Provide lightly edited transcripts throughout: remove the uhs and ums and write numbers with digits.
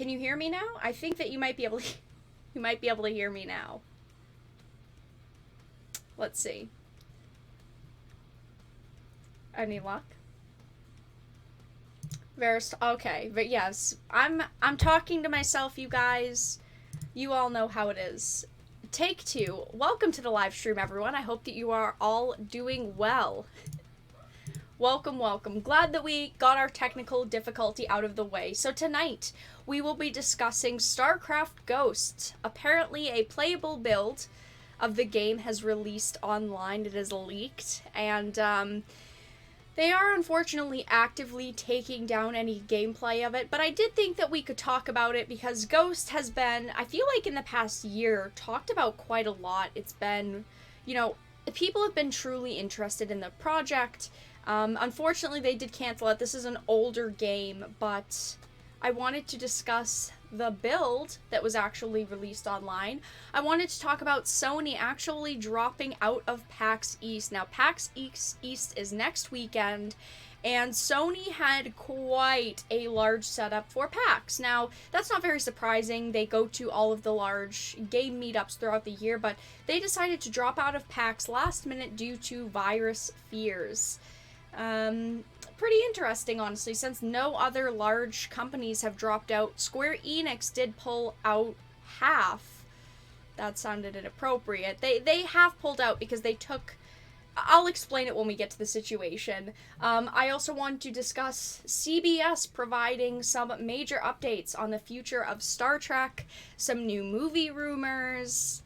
Can you hear me now? I think that you might be able to, you might be able to hear me now. Let's see. Any luck? Okay, but yes, I'm talking to myself, you guys. You all know how it is. Take two. Welcome to the live stream, everyone. I hope that you are all doing well. Welcome, welcome. Glad that we got our technical difficulty out of the way. So tonight, we will be discussing Starcraft Ghosts. Apparently, a playable build of the game has released online. It is leaked, and they are unfortunately actively taking down any gameplay of it, but I did think that we could talk about it because Ghost has been, I feel like in the past year, talked about quite a lot. It's been, you know, people have been truly interested in the project. Unfortunately, they did cancel it. This is an older game, but I wanted to discuss the build that was actually released online. I wanted to talk about Sony actually dropping out of PAX East. Now, PAX East is next weekend, and Sony had quite a large setup for PAX. Now, that's not very surprising. They go to all of the large game meetups throughout the year, but they decided to drop out of PAX last minute due to virus fears. Pretty interesting, honestly, since no other large companies have dropped out. Square Enix did pull out half. That sounded inappropriate. They have pulled out because they took... I'll explain it when we get to the situation. I also want to discuss CBS providing some major updates on the future of Star Trek, some new movie rumors,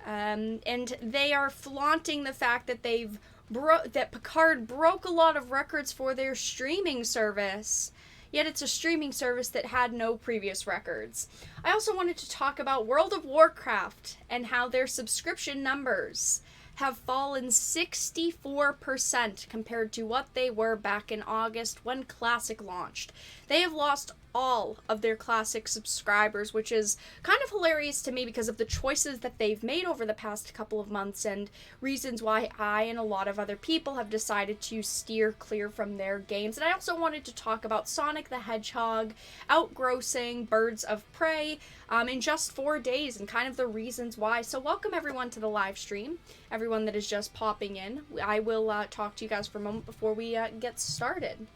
and they are flaunting the fact that that Picard broke a lot of records for their streaming service, yet it's a streaming service that had no previous records. I also wanted to talk about World of Warcraft and how their subscription numbers have fallen 64% compared to what they were back in August when Classic launched. They have lost all of their Classic subscribers, which is kind of hilarious to me because of the choices that they've made over the past couple of months and reasons why I and a lot of other people have decided to steer clear from their games. And I also wanted to talk about Sonic the Hedgehog outgrossing Birds of Prey in just 4 days and kind of the reasons why. So welcome everyone to the live stream, everyone that is just popping in. I will talk to you guys for a moment before we get started.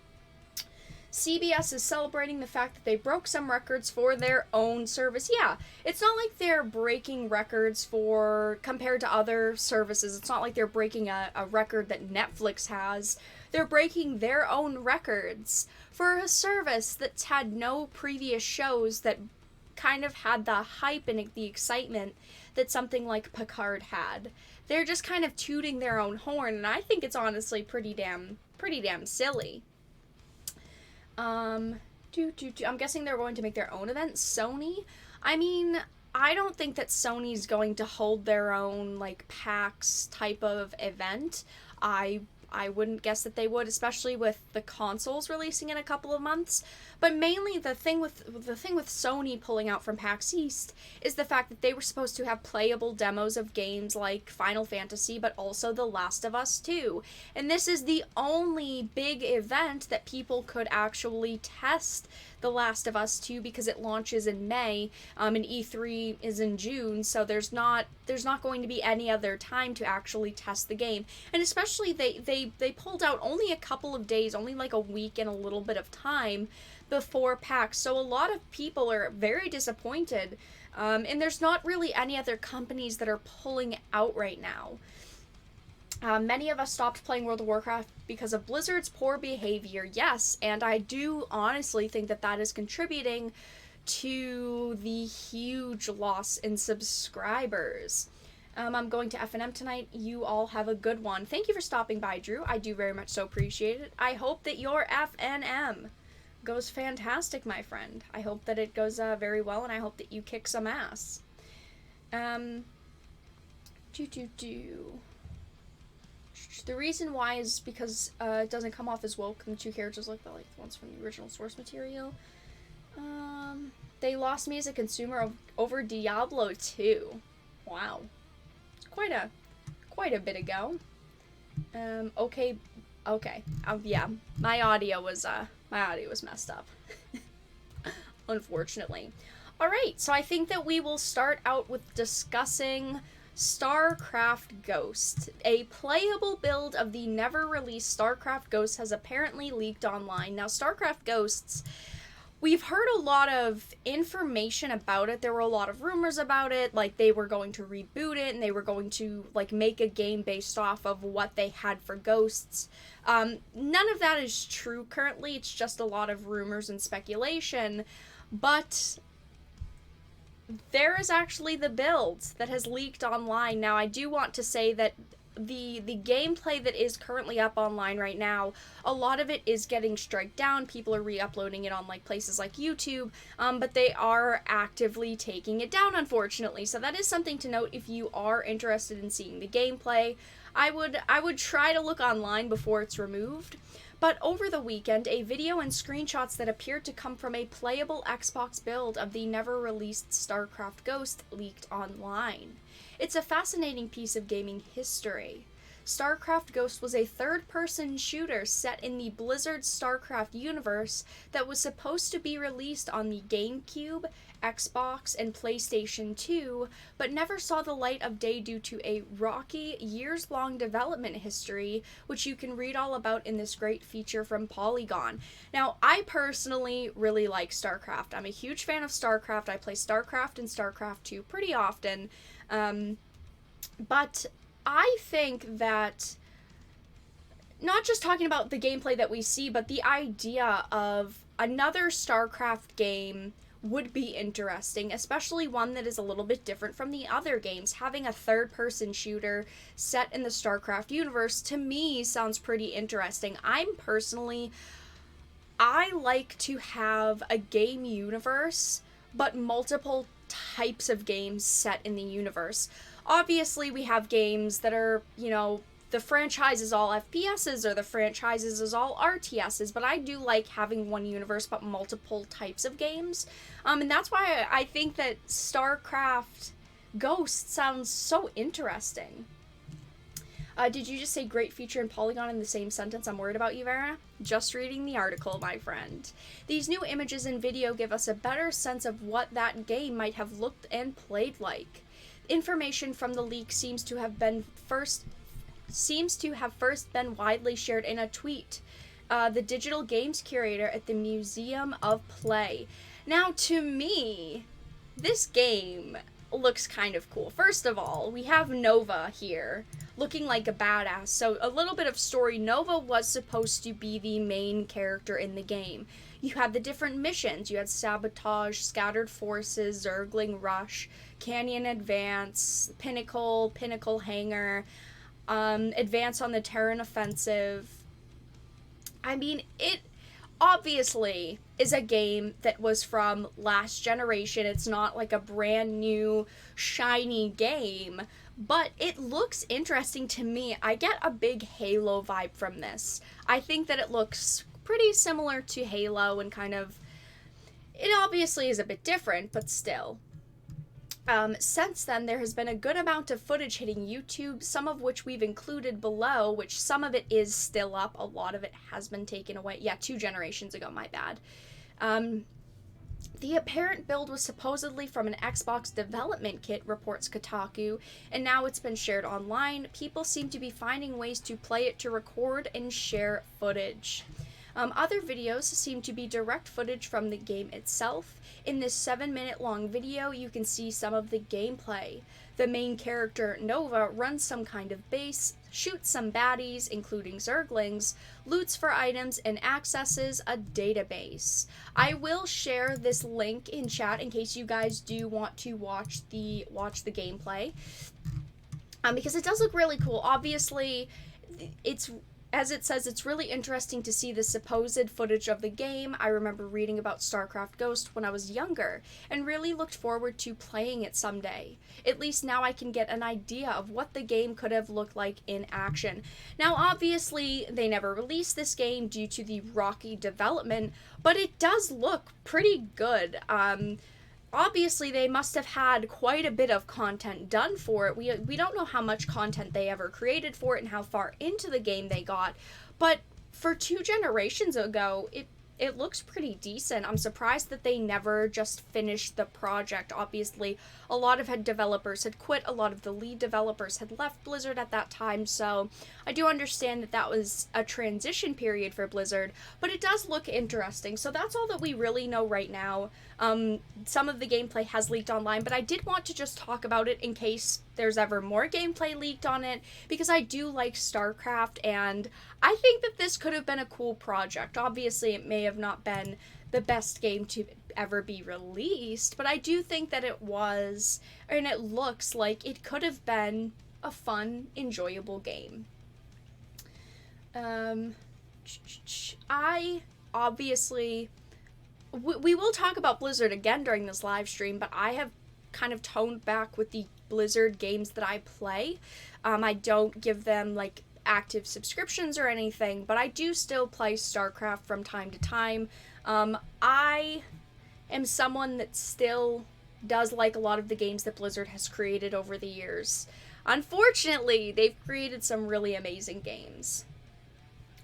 CBS is celebrating the fact that they broke some records for their own service. Yeah, it's not like they're breaking records compared to other services. It's not like they're breaking a record that Netflix has. They're breaking their own records for a service that's had no previous shows that kind of had the hype and the excitement that something like Picard had. They're just kind of tooting their own horn, and I think it's honestly pretty damn silly. I'm guessing they're going to make their own event. Sony? I mean, I don't think that Sony's going to hold their own, like, PAX type of event. I wouldn't guess that they would, especially with the consoles releasing in a couple of months. But mainly the thing with Sony pulling out from PAX East is the fact that they were supposed to have playable demos of games like Final Fantasy, but also The Last of Us 2. And this is the only big event that people could actually test The Last of Us 2 because it launches in May, and E3 is in June, so there's not going to be any other time to actually test the game. And especially they pulled out only a couple of days, only like a week and a little bit of time before PAX, so a lot of people are very disappointed, and there's not really any other companies that are pulling out right now. Many of us stopped playing World of Warcraft because of Blizzard's poor behavior, yes, and I do honestly think that that is contributing to the huge loss in subscribers. I'm going to F&M tonight. You all have a good one. Thank you for stopping by, Drew. I do very much so appreciate it. I hope that your F&M goes fantastic, my friend. I hope that it goes very well, and I hope that you kick some ass. The reason why is because it doesn't come off as woke, and the two characters look like the ones from the original source material. They lost me as a consumer over Diablo 2. Wow. Quite a bit ago. Okay. Yeah, my audio was messed up. unfortunately. Alright, so I think that we will start out with discussing Starcraft Ghosts. A playable build of the never-released Starcraft Ghosts has apparently leaked online. Now, Starcraft Ghosts, we've heard a lot of information about it. There were a lot of rumors about it, like they were going to reboot it and they were going to like make a game based off of what they had for Ghosts. None of that is true currently. It's just a lot of rumors and speculation, but there is actually the build that has leaked online. Now, I do want to say that the gameplay that is currently up online right now, a lot of it is getting striked down. People are re-uploading it on like places like YouTube, but they are actively taking it down, unfortunately. So that is something to note if you are interested in seeing the gameplay. I would try to look online before it's removed. But over the weekend, a video and screenshots that appeared to come from a playable Xbox build of the never-released Starcraft Ghost leaked online. It's a fascinating piece of gaming history. Starcraft Ghost was a third-person shooter set in the Blizzard Starcraft universe that was supposed to be released on the GameCube, Xbox, and PlayStation 2, but never saw the light of day due to a rocky, years-long development history, which you can read all about in this great feature from Polygon. Now, I personally really like StarCraft. I'm a huge fan of StarCraft. I play StarCraft and StarCraft 2 pretty often, but I think that not just talking about the gameplay that we see, but the idea of another StarCraft game would be interesting, especially one that is a little bit different from the other games. Having a third-person shooter set in the StarCraft universe, to me, sounds pretty interesting. I like to have a game universe, but multiple types of games set in the universe. Obviously, we have games that are, you know, the franchise is all FPSs or the franchises is all RTSs, but I do like having one universe but multiple types of games. And that's why I think that StarCraft Ghosts sounds so interesting. Did you just say great feature and Polygon in the same sentence? I'm worried about you, Vara. Just reading the article, my friend. These new images and video give us a better sense of what that game might have looked and played like. Information from the leak seems to have first been widely shared in a tweet. The digital games curator at the Museum of Play. Now, to me, this game looks kind of cool. First of all, we have Nova here, looking like a badass. So, a little bit of story. Nova was supposed to be the main character in the game. You had the different missions. You had Sabotage, Scattered Forces, Zergling Rush, Canyon Advance, Pinnacle Hangar, Advance on the Terran Offensive. I mean, it obviously is a game that was from last generation. It's not like a brand new, shiny game, but it looks interesting to me. I get a big Halo vibe from this. I think that it looks pretty similar to Halo and kind of, it obviously is a bit different, but still. Since then, there has been a good amount of footage hitting YouTube, some of which we've included below, which some of it is still up. A lot of it has been taken away. Yeah, 2 generations ago, my bad. The apparent build was supposedly from an Xbox development kit, reports Kotaku, and now it's been shared online. People seem to be finding ways to play it to record and share footage. Other videos seem to be direct footage from the game itself. In this 7-minute long video, you can see some of the gameplay. The main character, Nova, runs some kind of base, shoots some baddies, including Zerglings, loots for items, and accesses a database. I will share this link in chat in case you guys do want to watch the gameplay, because it does look really cool. Obviously, as it says, it's really interesting to see the supposed footage of the game. I remember reading about StarCraft Ghost when I was younger, and really looked forward to playing it someday. At least now I can get an idea of what the game could have looked like in action. Now, obviously, they never released this game due to the rocky development, but it does look pretty good. Obviously, they must have had quite a bit of content done for it. We don't know how much content they ever created for it and how far into the game they got, but for 2 generations ago, it it looks pretty decent. I'm surprised that they never just finished the project. Obviously, a lot of developers had quit, a lot of the lead developers had left Blizzard at that time, so I do understand that that was a transition period for Blizzard, but it does look interesting. So that's all that we really know right now. Some of the gameplay has leaked online, but I did want to just talk about it in case there's ever more gameplay leaked on it, because I do like Starcraft, and I think that this could have been a cool project. Obviously, it may have not been the best game to ever be released, but I do think that it was, and it looks like it could have been a fun, enjoyable game. I obviously... We will talk about Blizzard again during this live stream, but I have kind of toned back with the Blizzard games that I play. I don't give them, like, active subscriptions or anything, but I do still play StarCraft from time to time. I am someone that still does like a lot of the games that Blizzard has created over the years. Unfortunately, they've created some really amazing games.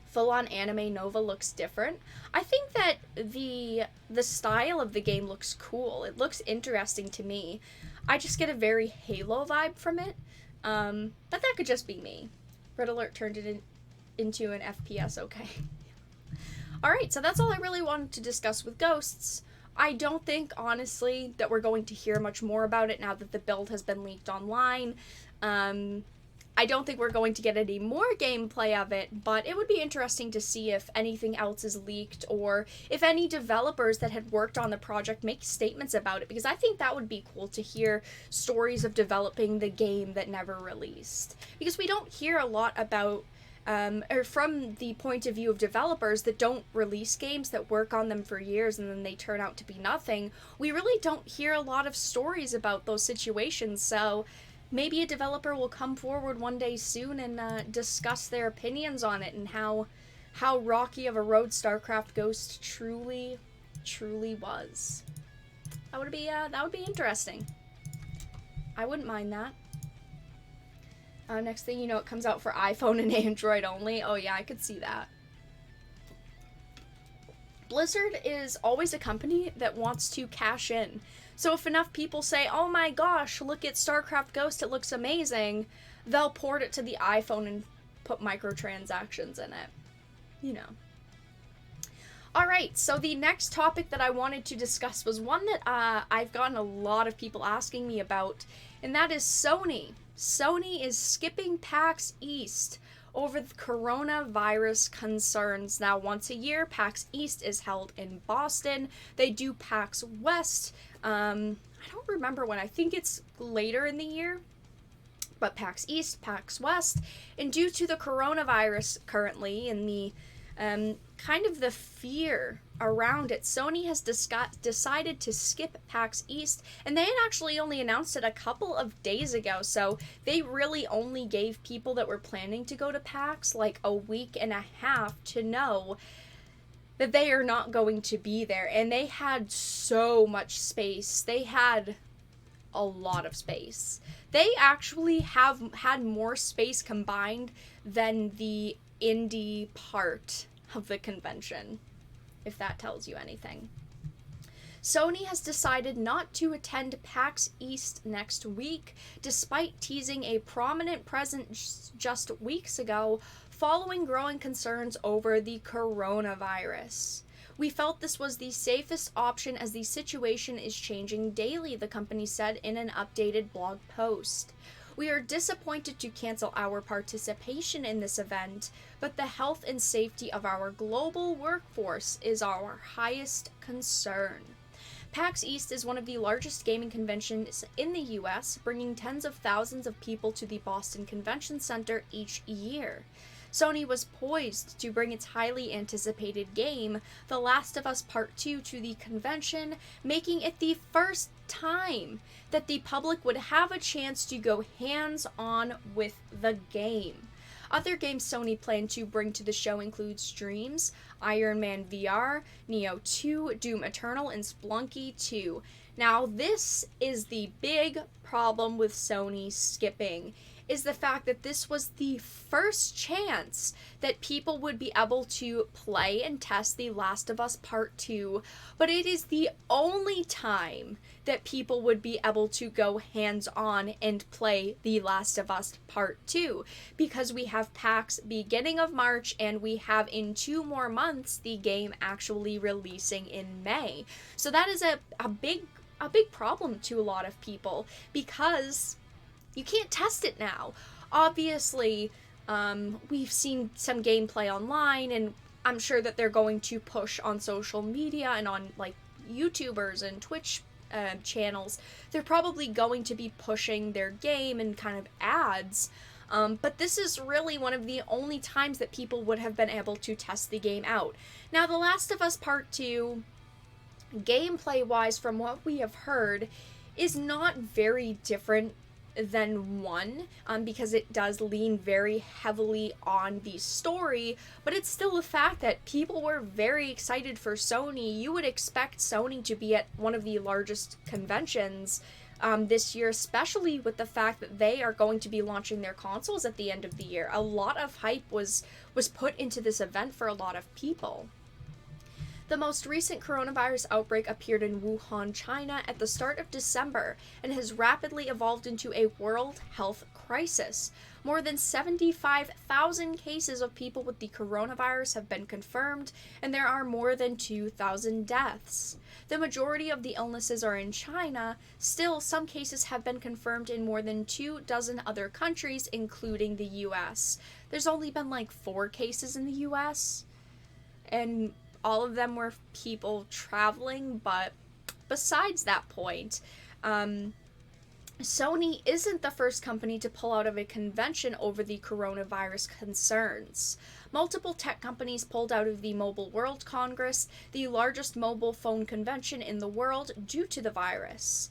Full-on anime Nova looks different. I think that the style of the game looks cool. It looks interesting to me. I just get a very Halo vibe from it. But that could just be me. Red Alert turned it into an FPS, okay. Alright, so that's all I really wanted to discuss with Ghosts. I don't think, honestly, that we're going to hear much more about it now that the build has been leaked online. I don't think we're going to get any more gameplay of it, but it would be interesting to see if anything else is leaked, or if any developers that had worked on the project make statements about it, because I think that would be cool to hear stories of developing the game that never released. Because we don't hear a lot about, or from the point of view of developers that don't release games, that work on them for years and then they turn out to be nothing, we really don't hear a lot of stories about those situations, so... maybe a developer will come forward one day soon and discuss their opinions on it and how rocky of a road Starcraft Ghost truly was. That would be interesting. I wouldn't mind that. Next thing you know, it comes out for iPhone and Android only. Oh yeah, I could see that. Blizzard is always a company that wants to cash in. So if enough people say, oh my gosh, look at StarCraft Ghost, it looks amazing, they'll port it to the iPhone and put microtransactions in it. You know. Alright, so the next topic that I wanted to discuss was one that I've gotten a lot of people asking me about, and that is Sony. Sony is skipping PAX East over the coronavirus concerns. Now, once a year, PAX East is held in Boston. They do PAX West. I don't remember when. I think it's later in the year. But PAX East, PAX West. And due to the coronavirus currently and the kind of the fear around it, Sony has decided to skip PAX East, and they had actually only announced it a couple of days ago, so they really only gave people that were planning to go to PAX like a week and a half to know that they are not going to be there, and they had so much space. They had a lot of space. They actually have had more space combined than the indie part of the convention, if that tells you anything. Sony has decided not to attend PAX East next week, despite teasing a prominent presence just weeks ago, following growing concerns over the coronavirus. We felt this was the safest option as the situation is changing daily, the company said in an updated blog post. We are disappointed to cancel our participation in this event, but the health and safety of our global workforce is our highest concern. PAX East is one of the largest gaming conventions in the US, bringing tens of thousands of people to the Boston Convention Center each year. Sony was poised to bring its highly anticipated game, The Last of Us Part 2, to the convention, making it the first time that the public would have a chance to go hands-on with the game. Other games Sony planned to bring to the show include Dreams, Iron Man VR, Neo 2, Doom Eternal, and Splunky 2. Now, this is the big problem with Sony skipping, is the fact that this was the first chance that people would be able to play and test The Last of Us Part 2, but it is the only time that people would be able to go hands-on and play The Last of Us Part 2, because we have PAX beginning of March, and we have in 2 more months the game actually releasing in May. So that is a big problem to a lot of people, because you can't test it now. Obviously, we've seen some gameplay online, and I'm sure that they're going to push on social media and on, like, YouTubers and Twitch channels. They're probably going to be pushing their game and kind of ads, but this is really one of the only times that people would have been able to test the game out. Now, The Last of Us Part 2, gameplay-wise, from what we have heard, is not very different than 1, because it does lean very heavily on the story, but it's still a fact that people were very excited for Sony. You would expect Sony to be at one of the largest conventions this year, especially with the fact that they are going to be launching their consoles at the end of the year. A lot of hype was put into this event for a lot of people. The most recent coronavirus outbreak appeared in Wuhan, China at the start of December and has rapidly evolved into a world health crisis. More than 75,000 cases of people with the coronavirus have been confirmed, and there are more than 2,000 deaths. The majority of the illnesses are in China. Still, some cases have been confirmed in more than 24 other countries, including the US. There's only been like 4 cases in the US, and all of them were people traveling, but besides that point, Sony isn't the first company to pull out of a convention over the coronavirus concerns. Multiple tech companies pulled out of the Mobile World Congress, the largest mobile phone convention in the world, due to the virus.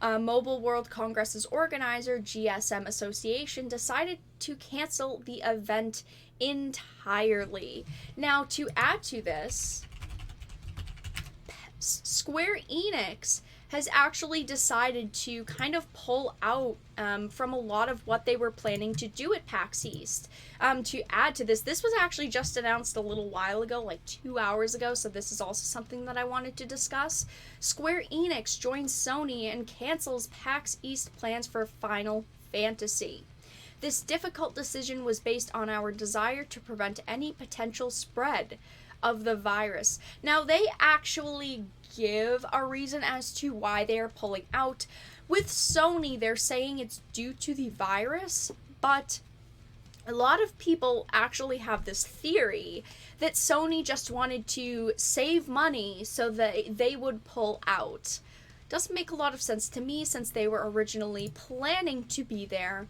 Mobile World Congress's organizer, GSM Association, decided to cancel the event entirely. Now, to add to this, Square Enix has actually decided to kind of pull out from a lot of what they were planning to do at PAX East. To add to this, this was actually just announced a little while ago, like 2 hours ago, so this is also something that I wanted to discuss. Square Enix joins Sony and cancels PAX East plans for Final Fantasy. This difficult decision was based on our desire to prevent any potential spread of the virus. Now, they actually give a reason as to why they are pulling out. With Sony, they're saying it's due to the virus, but a lot of people actually have this theory that Sony just wanted to save money so that they would pull out. Doesn't make a lot of sense to me, since they were originally planning to be there.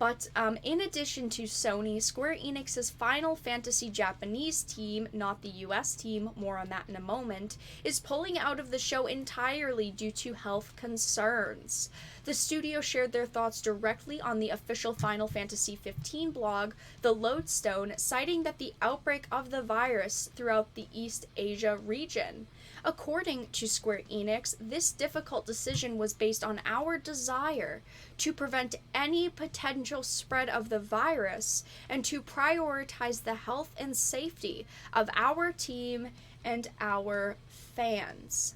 But in addition to Sony, Square Enix's Final Fantasy Japanese team, not the US team, more on that in a moment, is pulling out of the show entirely due to health concerns. The studio shared their thoughts directly on the official Final Fantasy XV blog, The Lodestone, citing that the outbreak of the virus throughout the East Asia region. According to Square Enix, this difficult decision was based on our desire to prevent any potential spread of the virus and to prioritize the health and safety of our team and our fans.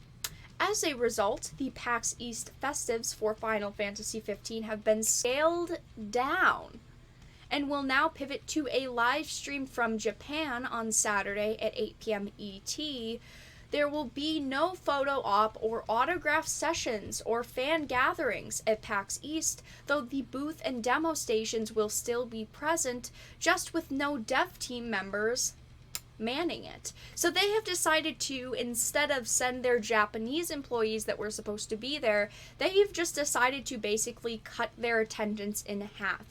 As a result, the PAX East festives for Final Fantasy XV have been scaled down and will now pivot to a live stream from Japan on Saturday at 8 p.m. ET. There will be no photo op or autograph sessions or fan gatherings at PAX East, though the booth and demo stations will still be present, just with no dev team members manning it. So they have decided to, instead of send their Japanese employees that were supposed to be there, they've just decided to basically cut their attendance in half.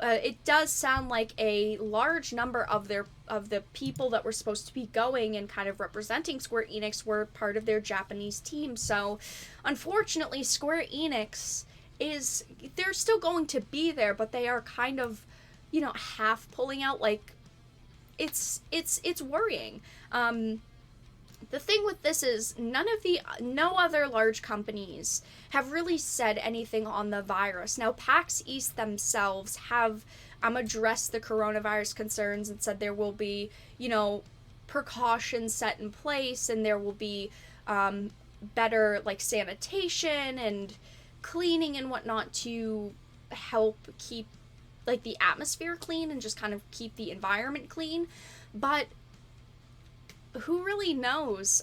It does sound like a large number of the people that were supposed to be going and kind of representing Square Enix were part of their Japanese team. So, unfortunately, Square Enix they're still going to be there, but they are kind of, half pulling out. Like, it's worrying. The thing with this is no other large companies have really said anything on the virus. Now, PAX East themselves have addressed the coronavirus concerns and said there will be, precautions set in place, and there will be better like sanitation and cleaning and whatnot to help keep like the atmosphere clean and just kind of keep the environment clean. But who really knows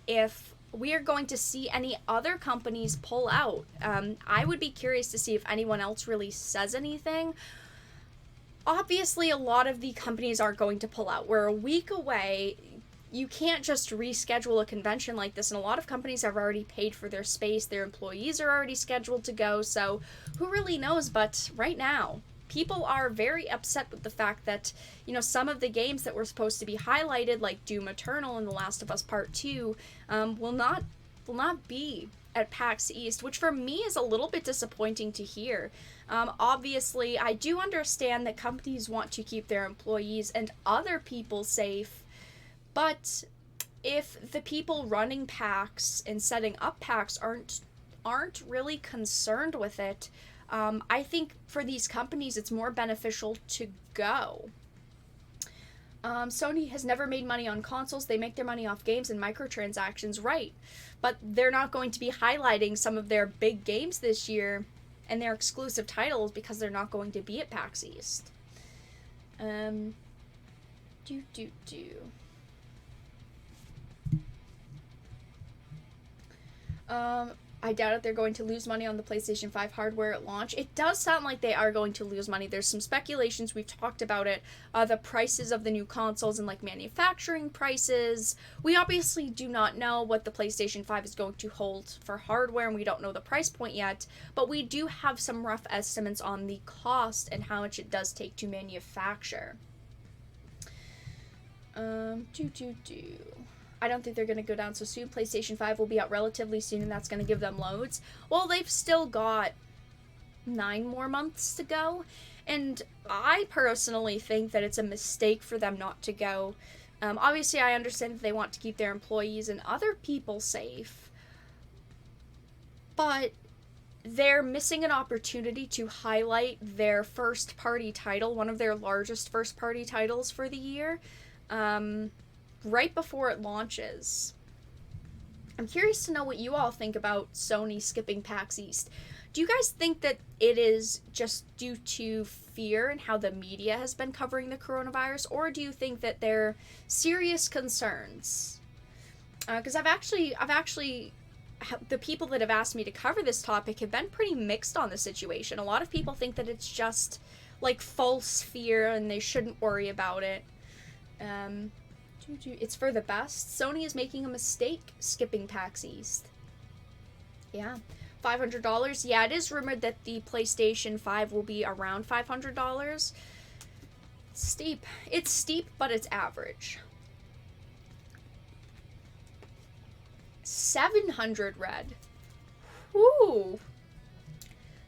if we are going to see any other companies pull out. I would be curious to see if anyone else really says anything. Obviously, a lot of the companies are going to pull out. We're a week away. You can't just reschedule a convention like this, and a lot of companies have already paid for their space. Their employees are already scheduled to go, so who really knows? But right now, people are very upset with the fact that, some of the games that were supposed to be highlighted, like Doom Eternal and The Last of Us Part 2, will not be at PAX East, which for me is a little bit disappointing to hear. Obviously, I do understand that companies want to keep their employees and other people safe, but if the people running PAX and setting up PAX aren't really concerned with it, I think for these companies it's more beneficial to go. Sony has never made money on consoles. They make their money off games and microtransactions, right? But they're not going to be highlighting some of their big games this year and their exclusive titles because they're not going to be at PAX East. I doubt if they're going to lose money on the PlayStation 5 hardware at launch. It does sound like they are going to lose money. There's some speculations. We've talked about it. The prices of the new consoles and like manufacturing prices. We obviously do not know what the PlayStation 5 is going to hold for hardware, and we don't know the price point yet. But we do have some rough estimates on the cost and how much it does take to manufacture. I don't think they're going to go down so soon. PlayStation 5 will be out relatively soon, and that's going to give them loads. Well, they've still got 9 more months to go, and I personally think that it's a mistake for them not to go. Obviously, I understand that they want to keep their employees and other people safe, but they're missing an opportunity to highlight their first-party title, one of their largest first-party titles for the year, right before it launches. I'm curious to know what you all think about Sony skipping PAX East. Do you guys think that it is just due to fear and how the media has been covering the coronavirus, or do you think that they're serious concerns? Because I've actually, the people that have asked me to cover this topic have been pretty mixed on the situation. A lot of people think that it's just like false fear and they shouldn't worry about it. It's for the best. Sony is making a mistake skipping PAX East. Yeah. $500. Yeah, it is rumored that the PlayStation 5 will be around $500. Steep. It's steep, but it's average. 700 red. Woo!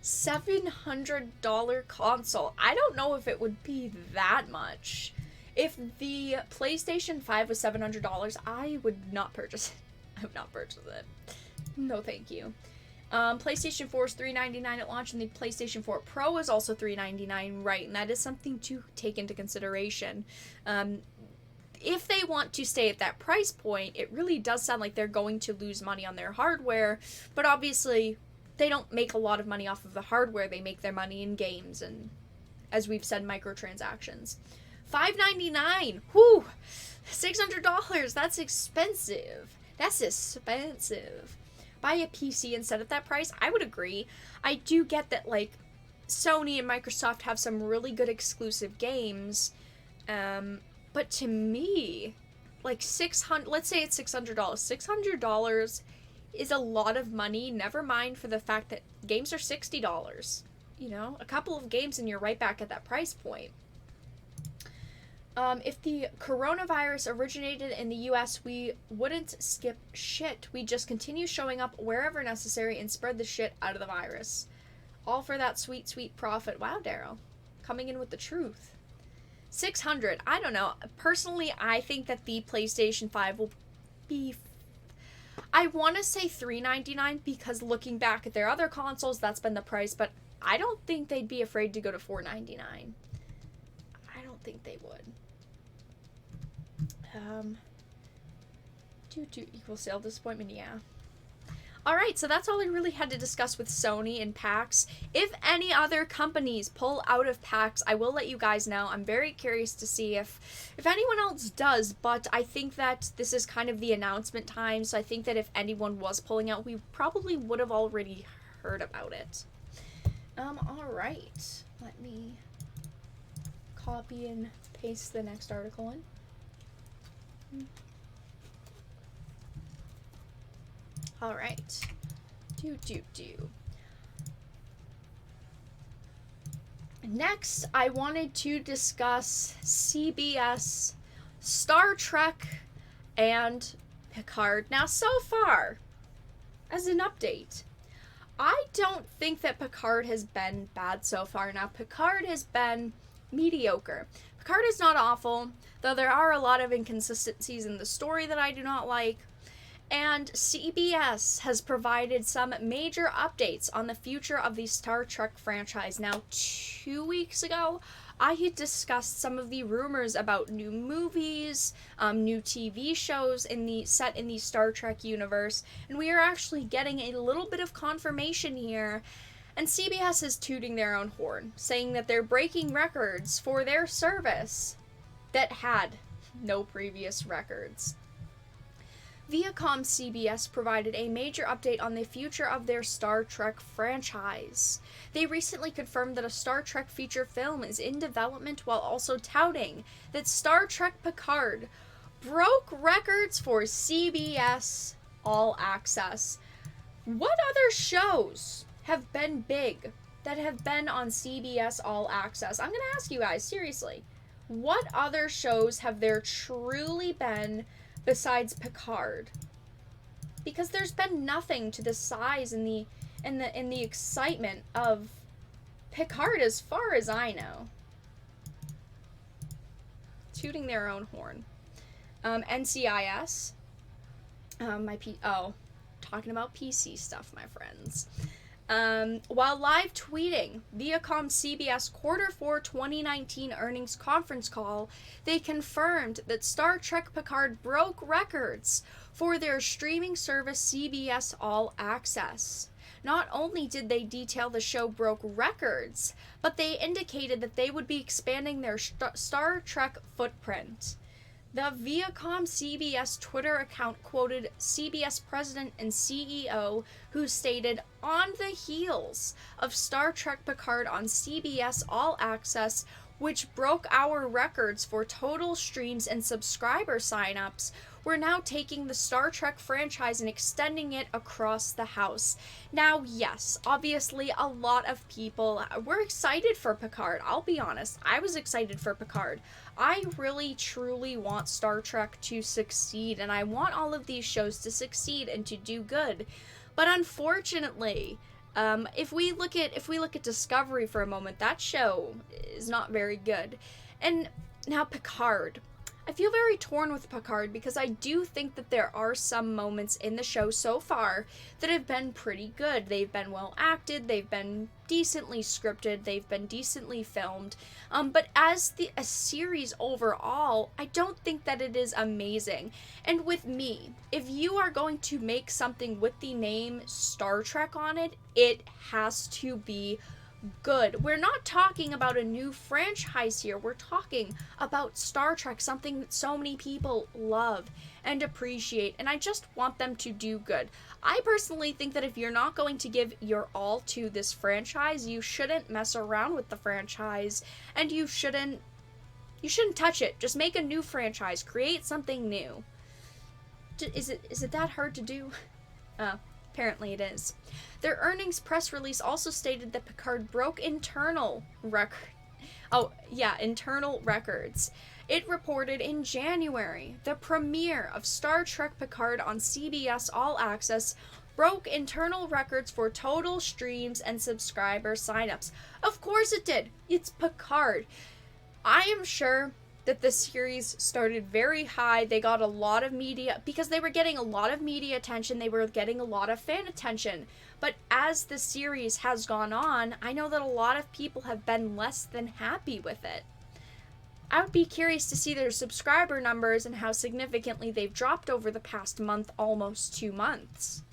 $700 console. I don't know if it would be that much. If the PlayStation 5 was $700, I would not purchase it. I would not purchase it. No, thank you. PlayStation 4 is $399 at launch, and the PlayStation 4 Pro is also $399, right? And that is something to take into consideration. If they want to stay at that price point, it really does sound like they're going to lose money on their hardware, but obviously they don't make a lot of money off of the hardware. They make their money in games and, as we've said, microtransactions. $599. Whew. $600. That's expensive. That's expensive. Buy a PC instead at that price. I would agree. I do get that, like, Sony and Microsoft have some really good exclusive games. But to me, like let's say it's $600. $600 is a lot of money. Never mind for the fact that games are $60. A couple of games and you're right back at that price point. If the coronavirus originated in the US, we wouldn't skip shit. We'd just continue showing up wherever necessary and spread the shit out of the virus. All for that sweet, sweet profit. Wow, Daryl. Coming in with the truth. 600. I don't know. Personally, I think that the PlayStation 5 will be I want to say $3.99 because looking back at their other consoles, that's been the price, but I don't think they'd be afraid to go to $4.99. I don't think they would. Due equal sale disappointment, yeah. Alright, so that's all I really had to discuss with Sony and PAX. If any other companies pull out of PAX, I will let you guys know. I'm very curious to see if anyone else does, but I think that this is kind of the announcement time, so I think that if anyone was pulling out, we probably would have already heard about it. Alright. Let me copy and paste the next article in. Alright. Next, I wanted to discuss CBS, Star Trek, and Picard. Now, so far, as an update, I don't think that Picard has been bad so far. Now, Picard has been mediocre. Picard is not awful, though there are a lot of inconsistencies in the story that I do not like. And CBS has provided some major updates on the future of the Star Trek franchise. Now, 2 weeks ago, I had discussed some of the rumors about new movies, new TV shows set in the Star Trek universe, and we are actually getting a little bit of confirmation here. And CBS is tooting their own horn, saying that they're breaking records for their service that had no previous records. Viacom CBS provided a major update on the future of their Star Trek franchise. They recently confirmed that a Star Trek feature film is in development while also touting that Star Trek Picard broke records for CBS All Access. What other shows have been big that have been on CBS All Access? I'm going to ask you guys, seriously. What other shows have there truly been besides Picard? Because there's been nothing to the size and the excitement of Picard as far as I know. Tooting their own horn. NCIS. Talking about PC stuff, my friends. While live tweeting Viacom CBS Q4 2019 earnings conference call, they confirmed that Star Trek Picard broke records for their streaming service CBS All Access. Not only did they detail the show broke records, but they indicated that they would be expanding their Star Trek footprint. The Viacom CBS Twitter account quoted CBS president and CEO, who stated, "On the heels of Star Trek Picard on CBS All Access, which broke our records for total streams and subscriber signups, we're now taking the Star Trek franchise and extending it across the house." Now, yes, obviously a lot of people were excited for Picard. I'll be honest, I was excited for Picard. I really, truly want Star Trek to succeed, and I want all of these shows to succeed and to do good. But unfortunately, if we look at Discovery for a moment, that show is not very good. And now Picard. I feel very torn with Picard because I do think that there are some moments in the show so far that have been pretty good. They've been well acted, they've been decently scripted, they've been decently filmed. But as a series overall, I don't think that it is amazing. And with me, if you are going to make something with the name Star Trek on it, it has to be good. We're not talking about a new franchise here. We're talking about Star Trek, something that so many people love and appreciate, and I just want them to do good. I personally think that if you're not going to give your all to this franchise, you shouldn't mess around with the franchise, and you shouldn't touch it. Just make a new franchise. Create something new. Is it that hard to do? Apparently it is. Their earnings press release also stated that Picard broke internal records. It reported in January the premiere of Star Trek Picard on CBS All Access broke internal records for total streams and subscriber signups. Of course it did. It's Picard. I am sure that the series started very high. They got a lot of media, because they were getting a lot of media attention, they were getting a lot of fan attention. But as the series has gone on, I know that a lot of people have been less than happy with it. I would be curious to see their subscriber numbers and how significantly they've dropped over the past month, almost 2 months.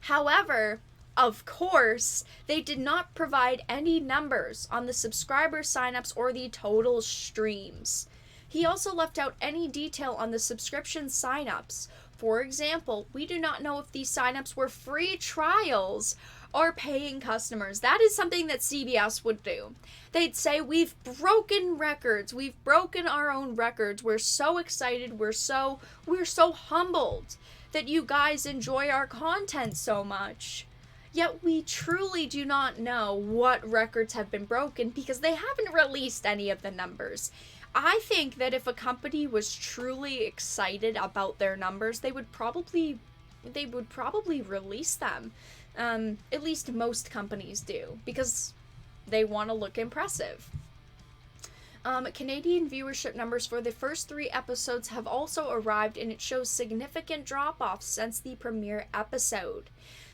However, of course, they did not provide any numbers on the subscriber signups or the total streams. He also left out any detail on the subscription signups. For example, we do not know if these signups were free trials or paying customers. That is something that CBS would do. They'd say, we've broken records. We've broken our own records. We're so excited. We're so humbled that you guys enjoy our content so much. Yet we truly do not know what records have been broken because they haven't released any of the numbers. I think that if a company was truly excited about their numbers, they would probably release them. At least most companies do, because they want to look impressive. Canadian viewership numbers for the first 3 episodes have also arrived, and it shows significant drop-offs since the premiere episode.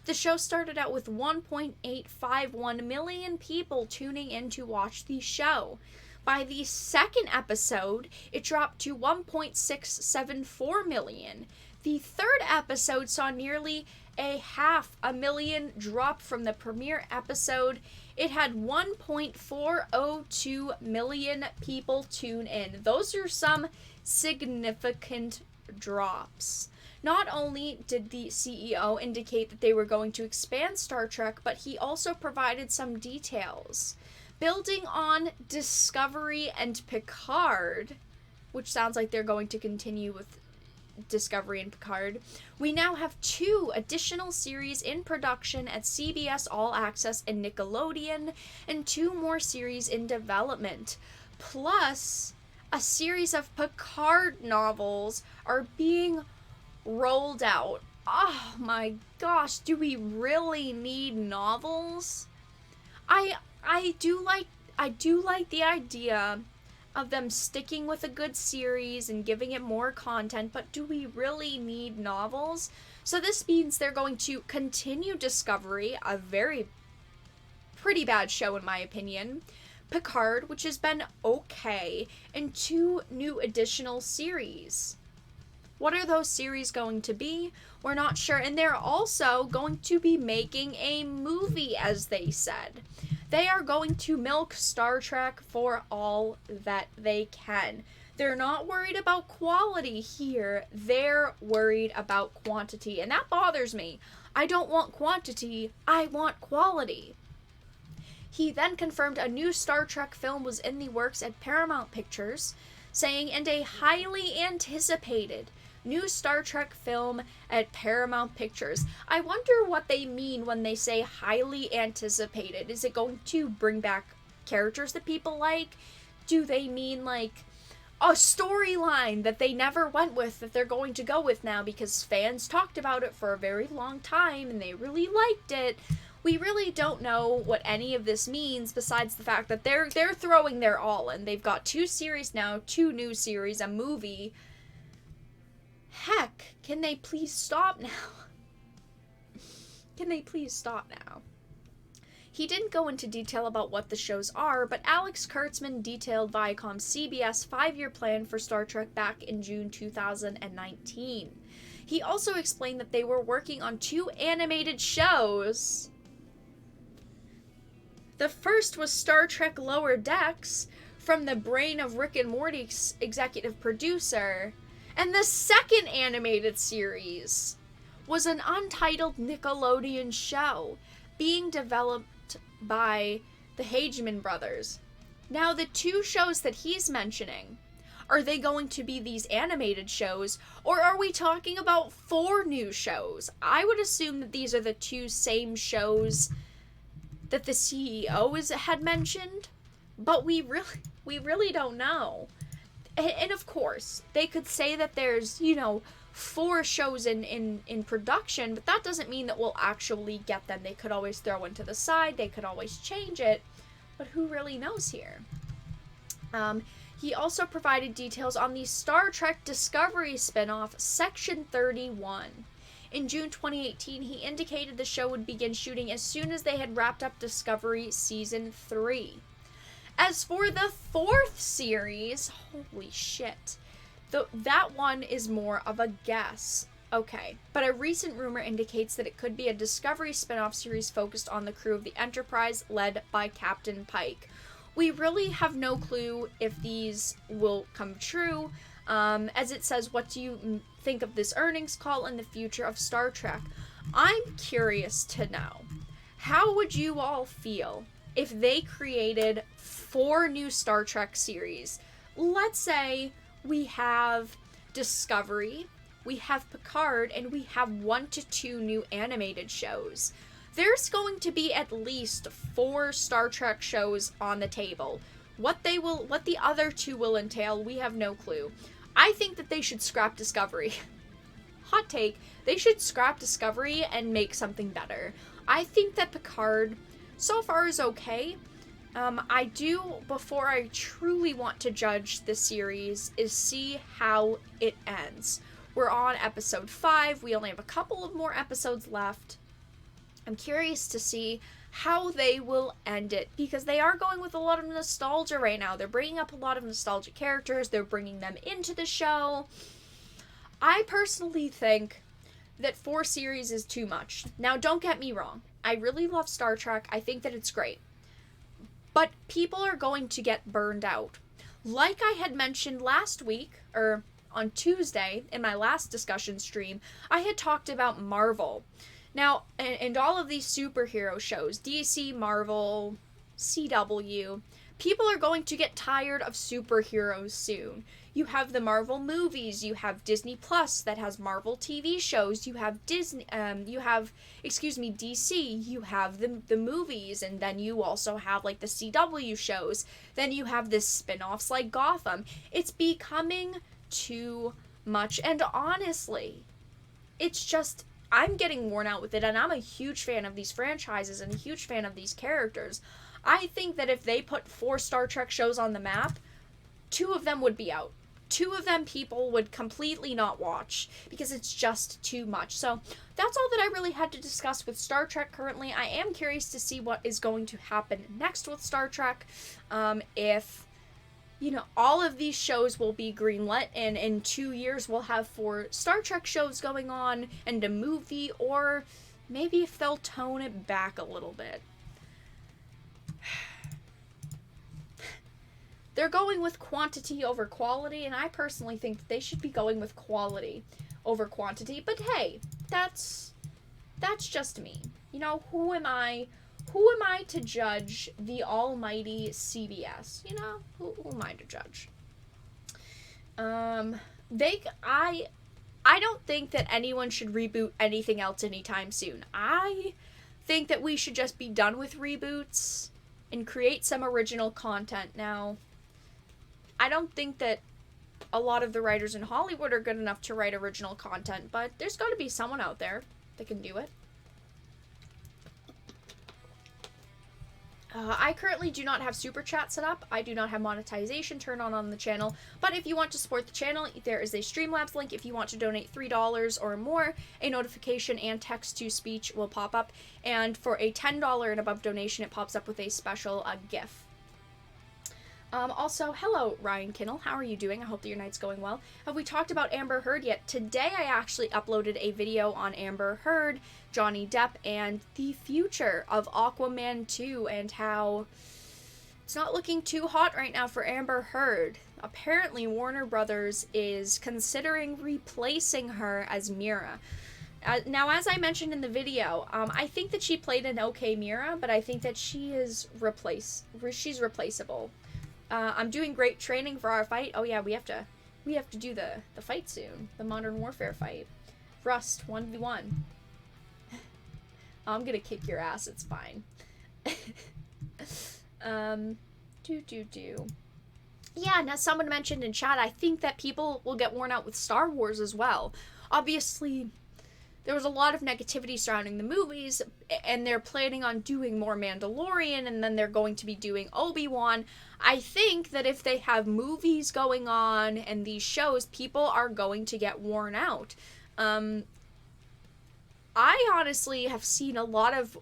The show started out with 1.851 million people tuning in to watch the show. By the second episode, it dropped to 1.674 million. The third episode saw nearly a 500,000 drop from the premiere episode. It had 1.402 million people tune in. Those are some significant drops. Not only did the CEO indicate that they were going to expand Star Trek, but he also provided some details. Building on Discovery and Picard, which sounds like they're going to continue with Discovery and Picard, we now have 2 additional series in production at CBS All Access and Nickelodeon, and 2 more series in development. Plus, a series of Picard novels are being rolled out. Oh my gosh, do we really need novels? I do like the idea of them sticking with a good series and giving it more content, but do we really need novels? So this means they're going to continue Discovery, a pretty bad show in my opinion, Picard, which has been okay, and 2 new additional series. What are those series going to be? We're not sure. And they're also going to be making a movie, as they said. They are going to milk Star Trek for all that they can. They're not worried about quality here. They're worried about quantity. And that bothers me. I don't want quantity. I want quality. He then confirmed a new Star Trek film was in the works at Paramount Pictures, saying, and a highly anticipated new Star Trek film at Paramount Pictures. I wonder what they mean when they say highly anticipated. Is it going to bring back characters that people like? Do they mean like a storyline that they never went with that they're going to go with now because fans talked about it for a very long time and they really liked it? We really don't know what any of this means besides the fact that they're throwing their all in. They've got 2 series now, 2 new series, a movie. Heck, can they please stop now? Can they please stop now? He didn't go into detail about what the shows are, but Alex Kurtzman detailed Viacom's CBS 5-year plan for Star Trek back in June 2019. He also explained that they were working on 2 animated shows. The first was Star Trek Lower Decks, from the brain of Rick and Morty's executive producer. And the second animated series was an untitled Nickelodeon show being developed by the Hageman brothers. Now, the 2 shows that he's mentioning, are they going to be these animated shows, or are we talking about 4 new shows? I would assume that these are the 2 same shows that the CEO had mentioned, but we really don't know. And of course, they could say that there's, 4 shows in production, but that doesn't mean that we'll actually get them. They could always throw one to the side, they could always change it, but who really knows here? He also provided details on the Star Trek Discovery spinoff, Section 31. In June 2018, he indicated the show would begin shooting as soon as they had wrapped up Discovery Season 3. As for the 4th series, holy shit, that one is more of a guess. Okay, but a recent rumor indicates that it could be a Discovery spin-off series focused on the crew of the Enterprise led by Captain Pike. We really have no clue if these will come true. As it says, what do you think of this earnings call and the future of Star Trek? I'm curious to know, how would you all feel if they created 4 new Star Trek series? Let's say we have Discovery, we have Picard, and we have 1 to 2 new animated shows. There's going to be at least 4 Star Trek shows on the table. What the other 2 will entail, we have no clue. I think that they should scrap Discovery. Hot take, they should scrap Discovery and make something better. I think that Picard so far is okay. I do, before I truly want to judge the series, is see how it ends. We're on episode 5. We only have a couple of more episodes left. I'm curious to see how they will end it, because they are going with a lot of nostalgia right now. They're bringing up a lot of nostalgic characters. They're bringing them into the show. I personally think that 4 series is too much. Now, don't get me wrong. I really love Star Trek. I think that it's great. But people are going to get burned out. Like I had mentioned last week, or on Tuesday, in my last discussion stream, I had talked about Marvel. Now, and all of these superhero shows, DC, Marvel, CW, people are going to get tired of superheroes soon. You have the Marvel movies, you have Disney Plus that has Marvel TV shows, you have DC, you have the movies, and then you also have like the CW shows. Then you have this spin-offs like Gotham. It's becoming too much, and honestly, it's just, I'm getting worn out with it, and I'm a huge fan of these franchises and a huge fan of these characters. I think that if they put 4 Star Trek shows on the map, 2 of them would be out. 2 of them people would completely not watch because it's just too much. So that's all that I really had to discuss with Star Trek currently. I am curious to see what is going to happen next with Star Trek. If, all of these shows will be greenlit, and in 2 years we'll have 4 Star Trek shows going on and a movie, or maybe if they'll tone it back a little bit. They're going with quantity over quality, and I personally think that they should be going with quality over quantity. But hey, that's just me. Who am I? Who am I to judge the almighty CBS? Who am I to judge? I don't think that anyone should reboot anything else anytime soon. I think that we should just be done with reboots and create some original content now. I don't think that a lot of the writers in Hollywood are good enough to write original content, but there's got to be someone out there that can do it. I currently do not have Super Chat set up. I do not have monetization turned on the channel, but if you want to support the channel, there is a Streamlabs link. If you want to donate $3 or more, a notification and text-to-speech will pop up, and for a $10 and above donation, it pops up with a special GIF. Also, hello, Ryan Kinnell. How are you doing? I hope that your night's going well. Have we talked about Amber Heard yet? Today, I actually uploaded a video on Amber Heard, Johnny Depp, and the future of Aquaman 2, and how it's not looking too hot right now for Amber Heard. Apparently, Warner Brothers is considering replacing her as Mira. Now, as I mentioned in the video, I think that she played an okay Mira, but I think that she's replaceable. I'm doing great training for our fight. Oh yeah, we have to do the fight soon. The Modern Warfare fight. Rust 1v1. I'm gonna kick your ass, it's fine. Yeah, now someone mentioned in chat, I think that people will get worn out with Star Wars as well. Obviously, there was a lot of negativity surrounding the movies, and they're planning on doing more Mandalorian, and then they're going to be doing Obi-Wan. I think that if they have movies going on and these shows, people are going to get worn out. I honestly have seen a lot of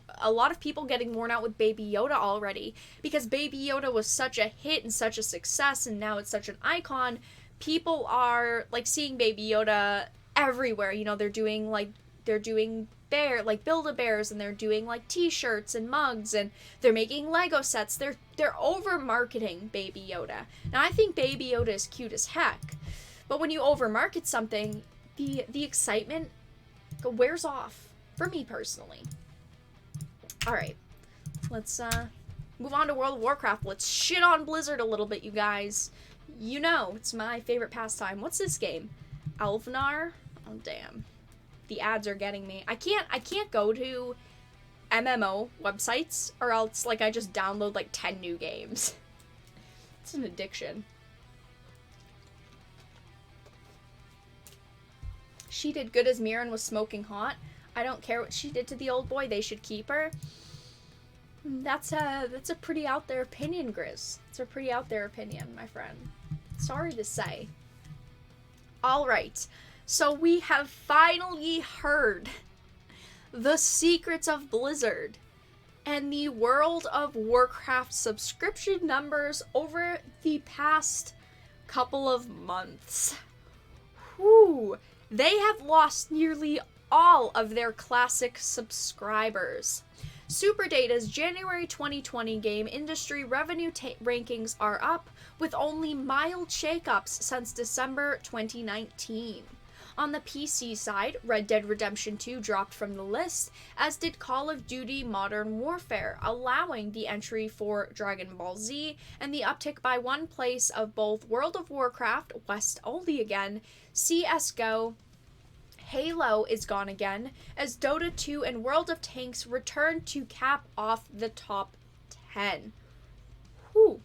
people getting worn out with Baby Yoda already, because Baby Yoda was such a hit and such a success, and now it's such an icon. People are like seeing Baby Yoda everywhere. You know, they're doing Build-A-Bears, and they're doing like t-shirts and mugs, and they're making Lego sets. They're over marketing Baby Yoda. Now I think Baby Yoda is cute as heck, but when you over market something, the excitement wears off, for me personally. Alright, let's move on to World of Warcraft. Let's shit on Blizzard a little bit, you guys. You know, it's my favorite pastime. What's this game? Alvnar? Oh, damn. The ads are getting me. I can't go to MMO websites, or else, like, I just download, like, 10 new games. It's an addiction. She did good as Mirren was smoking hot. I don't care what she did to the old boy. They should keep her. That's a pretty out there opinion, Grizz. It's a pretty out there opinion, my friend. Sorry to say. Alright. So we have finally heard the secrets of Blizzard and the World of Warcraft subscription numbers over the past couple of months. Whew. They have lost nearly all of their classic subscribers. Superdata's January 2020 game industry revenue rankings are up, with only mild shakeups since December 2019. On the PC side, Red Dead Redemption 2 dropped from the list, as did Call of Duty Modern Warfare, allowing the entry for Dragon Ball Z and the uptick by one place of both World of Warcraft, West only again, CSGO, Halo is gone again, as Dota 2 and World of Tanks return to cap off the top 10. Whew.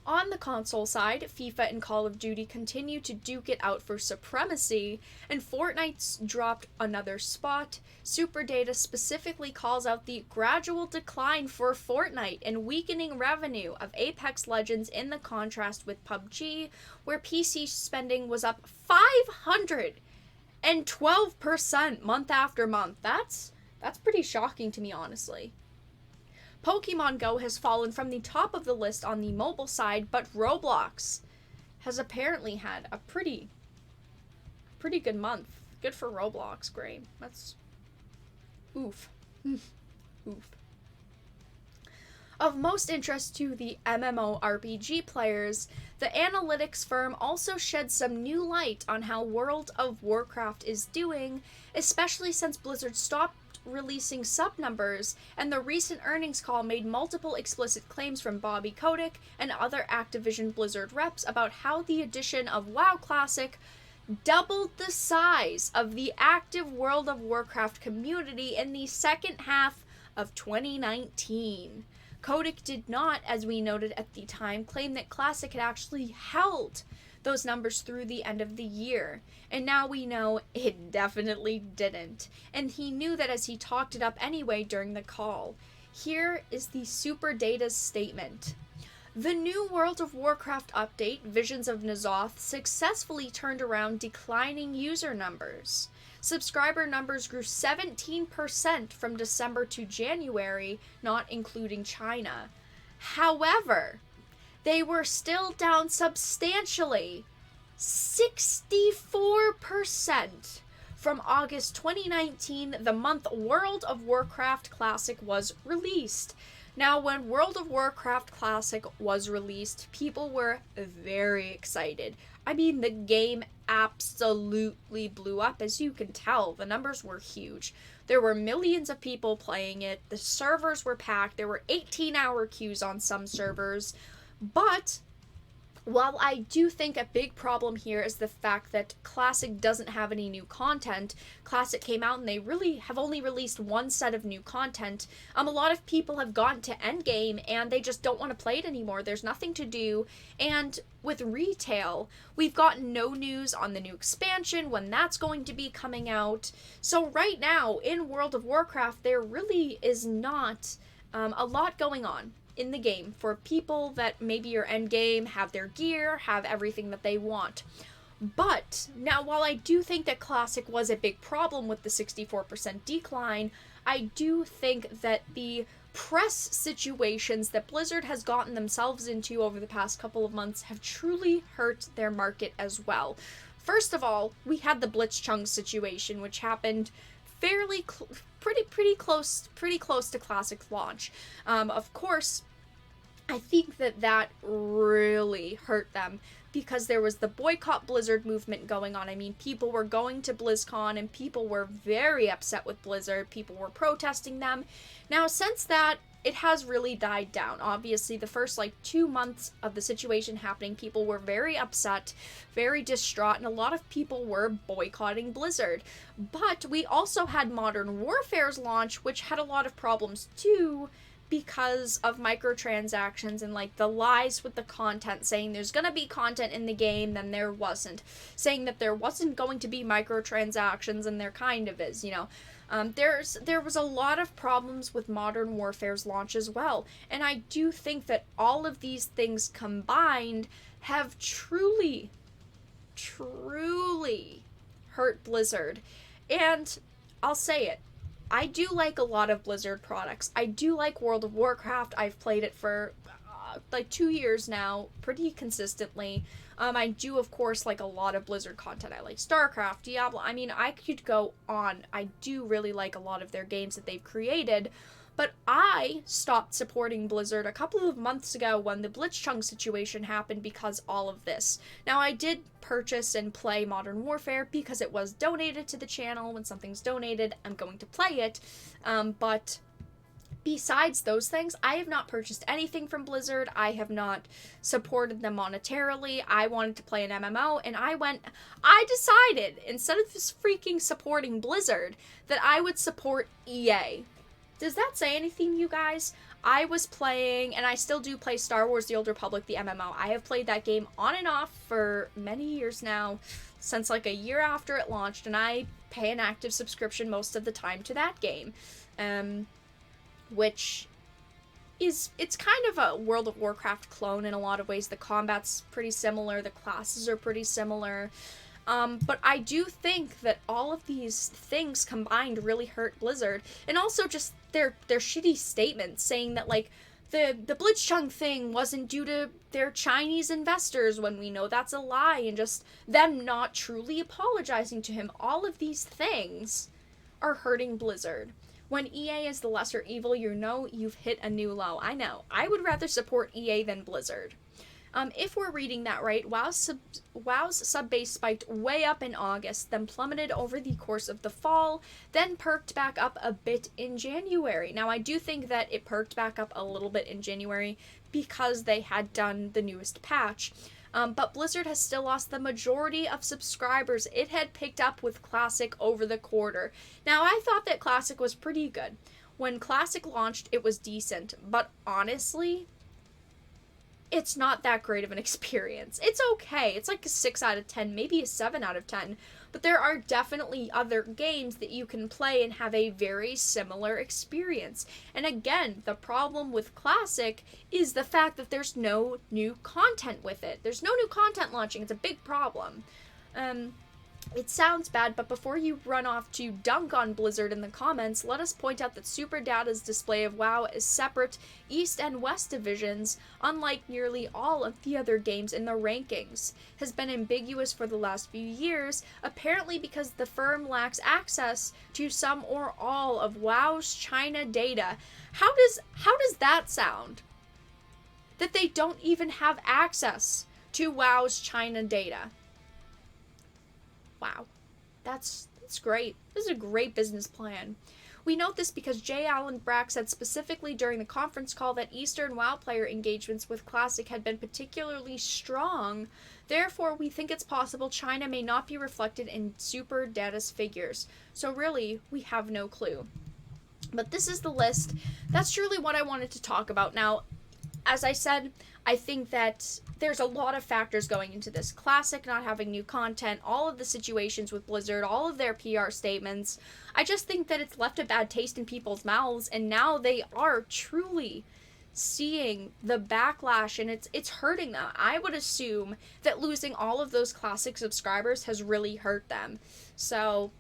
On the console side, FIFA and Call of Duty continue to duke it out for supremacy, and Fortnite's dropped another spot. Superdata specifically calls out the gradual decline for Fortnite and weakening revenue of Apex Legends in the contrast with PUBG, where PC spending was up 512% month after month. That's pretty shocking to me, honestly. Pokemon Go has fallen from the top of the list on the mobile side, but Roblox has apparently had a pretty good month. Good for Roblox, great. That's oof. Oof. Of most interest to the MMORPG players, the analytics firm also shed some new light on how World of Warcraft is doing, especially since Blizzard stopped releasing sub numbers, and the recent earnings call made multiple explicit claims from Bobby Kotick and other Activision Blizzard reps about how the addition of WoW Classic doubled the size of the active World of Warcraft community in the second half of 2019. Kotick did not, as we noted at the time, claim that Classic had actually held those numbers through the end of the year. And now we know it definitely didn't. And he knew that as he talked it up anyway during the call. Here is the Superdata's statement. The new World of Warcraft update, Visions of N'Zoth, successfully turned around declining user numbers. Subscriber numbers grew 17% from December to January, not including China. However, they were still down substantially, 64% from August 2019, the month World of Warcraft Classic was released. Now, when World of Warcraft Classic was released, people were very excited. I mean, the game absolutely blew up, as you can tell. The numbers were huge. There were millions of people playing it. The servers were packed. There were 18-hour queues on some servers. But While I do think a big problem here is the fact that Classic doesn't have any new content. Classic came out and they really have only released one set of new content. A lot of people have gotten to Endgame and they just don't want to play it anymore. There's nothing to do. And with retail, we've gotten no news on the new expansion, when that's going to be coming out. So right now, in World of Warcraft, there really is not a lot going on in the game for people that maybe are end game, have their gear, have everything that they want. But now, while I do think that Classic was a big problem with the 64% decline, I do think that the press situations that Blizzard has gotten themselves into over the past couple of months have truly hurt their market as well. First of all, we had the Blitzchung situation, which happened fairly pretty close to Classic launch. Of course, I think that really hurt them because there was the boycott Blizzard movement going on. I mean, people were going to BlizzCon and people were very upset with Blizzard. People were protesting them. Now, since that, it has really died down. Obviously, the first 2 months of the situation happening, people were very upset, very distraught, and a lot of people were boycotting Blizzard. But we also had Modern Warfare's launch, which had a lot of problems too, because of microtransactions and the lies with the content, saying there's gonna be content in the game, then there wasn't, saying that there wasn't going to be microtransactions, and there kind of is, there was a lot of problems with Modern Warfare's launch as well, and I do think that all of these things combined have truly hurt Blizzard. And I'll say it, I do like a lot of Blizzard products. I do like World of Warcraft. I've played it for 2 years now, pretty consistently. I do, of course, like a lot of Blizzard content. I like Starcraft, Diablo. I mean, I could go on. I do really like a lot of their games that they've created. But I stopped supporting Blizzard a couple of months ago when the Blitzchung situation happened because all of this. Now, I did purchase and play Modern Warfare because it was donated to the channel. When something's donated, I'm going to play it. But besides those things, I have not purchased anything from Blizzard. I have not supported them monetarily. I wanted to play an MMO, and I decided, instead of just freaking supporting Blizzard, that I would support EA. Does that say anything, you guys? I was playing, and I still do play Star Wars The Old Republic, the MMO. I have played that game on and off for many years now, since a year after it launched, and I pay an active subscription most of the time to that game. Which it's kind of a World of Warcraft clone in a lot of ways. The combat's pretty similar, the classes are pretty similar. But I do think that all of these things combined really hurt Blizzard. And also just their shitty statements saying that, the Blitzchung thing wasn't due to their Chinese investors, when we know that's a lie, and just them not truly apologizing to him. All of these things are hurting Blizzard. When EA is the lesser evil, you've hit a new low. I know. I would rather support EA than Blizzard. If we're reading that right, WoW's sub-base spiked way up in August, then plummeted over the course of the fall, then perked back up a bit in January. Now, I do think that it perked back up a little bit in January because they had done the newest patch. But Blizzard has still lost the majority of subscribers it had picked up with Classic over the quarter. Now, I thought that Classic was pretty good. When Classic launched, it was decent, but honestly, it's not that great of an experience. It's okay. It's a 6 out of 10, maybe a 7 out of 10. But there are definitely other games that you can play and have a very similar experience. And again, the problem with Classic is the fact that there's no new content with it. There's no new content launching. It's a big problem. It sounds bad, but before you run off to dunk on Blizzard in the comments, let us point out that SuperData's display of WoW is separate East and West divisions, unlike nearly all of the other games in the rankings, has been ambiguous for the last few years, apparently because the firm lacks access to some or all of WoW's China data. How does that sound? That they don't even have access to WoW's China data. Wow, that's great. This is a great business plan. We note this because J. Allen Brack said specifically during the conference call that Eastern WoW player engagements with Classic had been particularly strong. Therefore, we think it's possible China may not be reflected in Super Data's figures. So really, we have no clue. But this is the list. That's truly what I wanted to talk about. Now, as I said, I think that there's a lot of factors going into this. Classic not having new content, all of the situations with Blizzard, all of their PR statements. I just think that it's left a bad taste in people's mouths, and now they are truly seeing the backlash, and it's hurting them. I would assume that losing all of those Classic subscribers has really hurt them. So,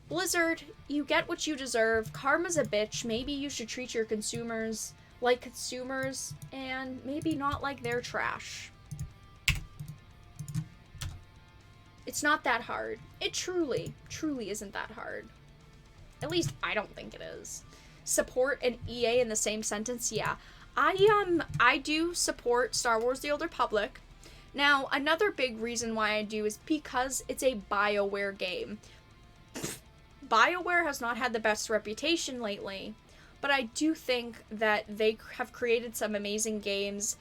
Blizzard, you get what you deserve. Karma's a bitch. Maybe you should treat your consumers like consumers, and maybe not like they're trash. It's not that hard. It truly isn't that hard. At least I don't think it is. Support and EA in the same sentence? Yeah. I do support Star Wars The Old Republic. Now, another big reason why I do is because it's a BioWare game. BioWare has not had the best reputation lately, but I do think that they have created some amazing games.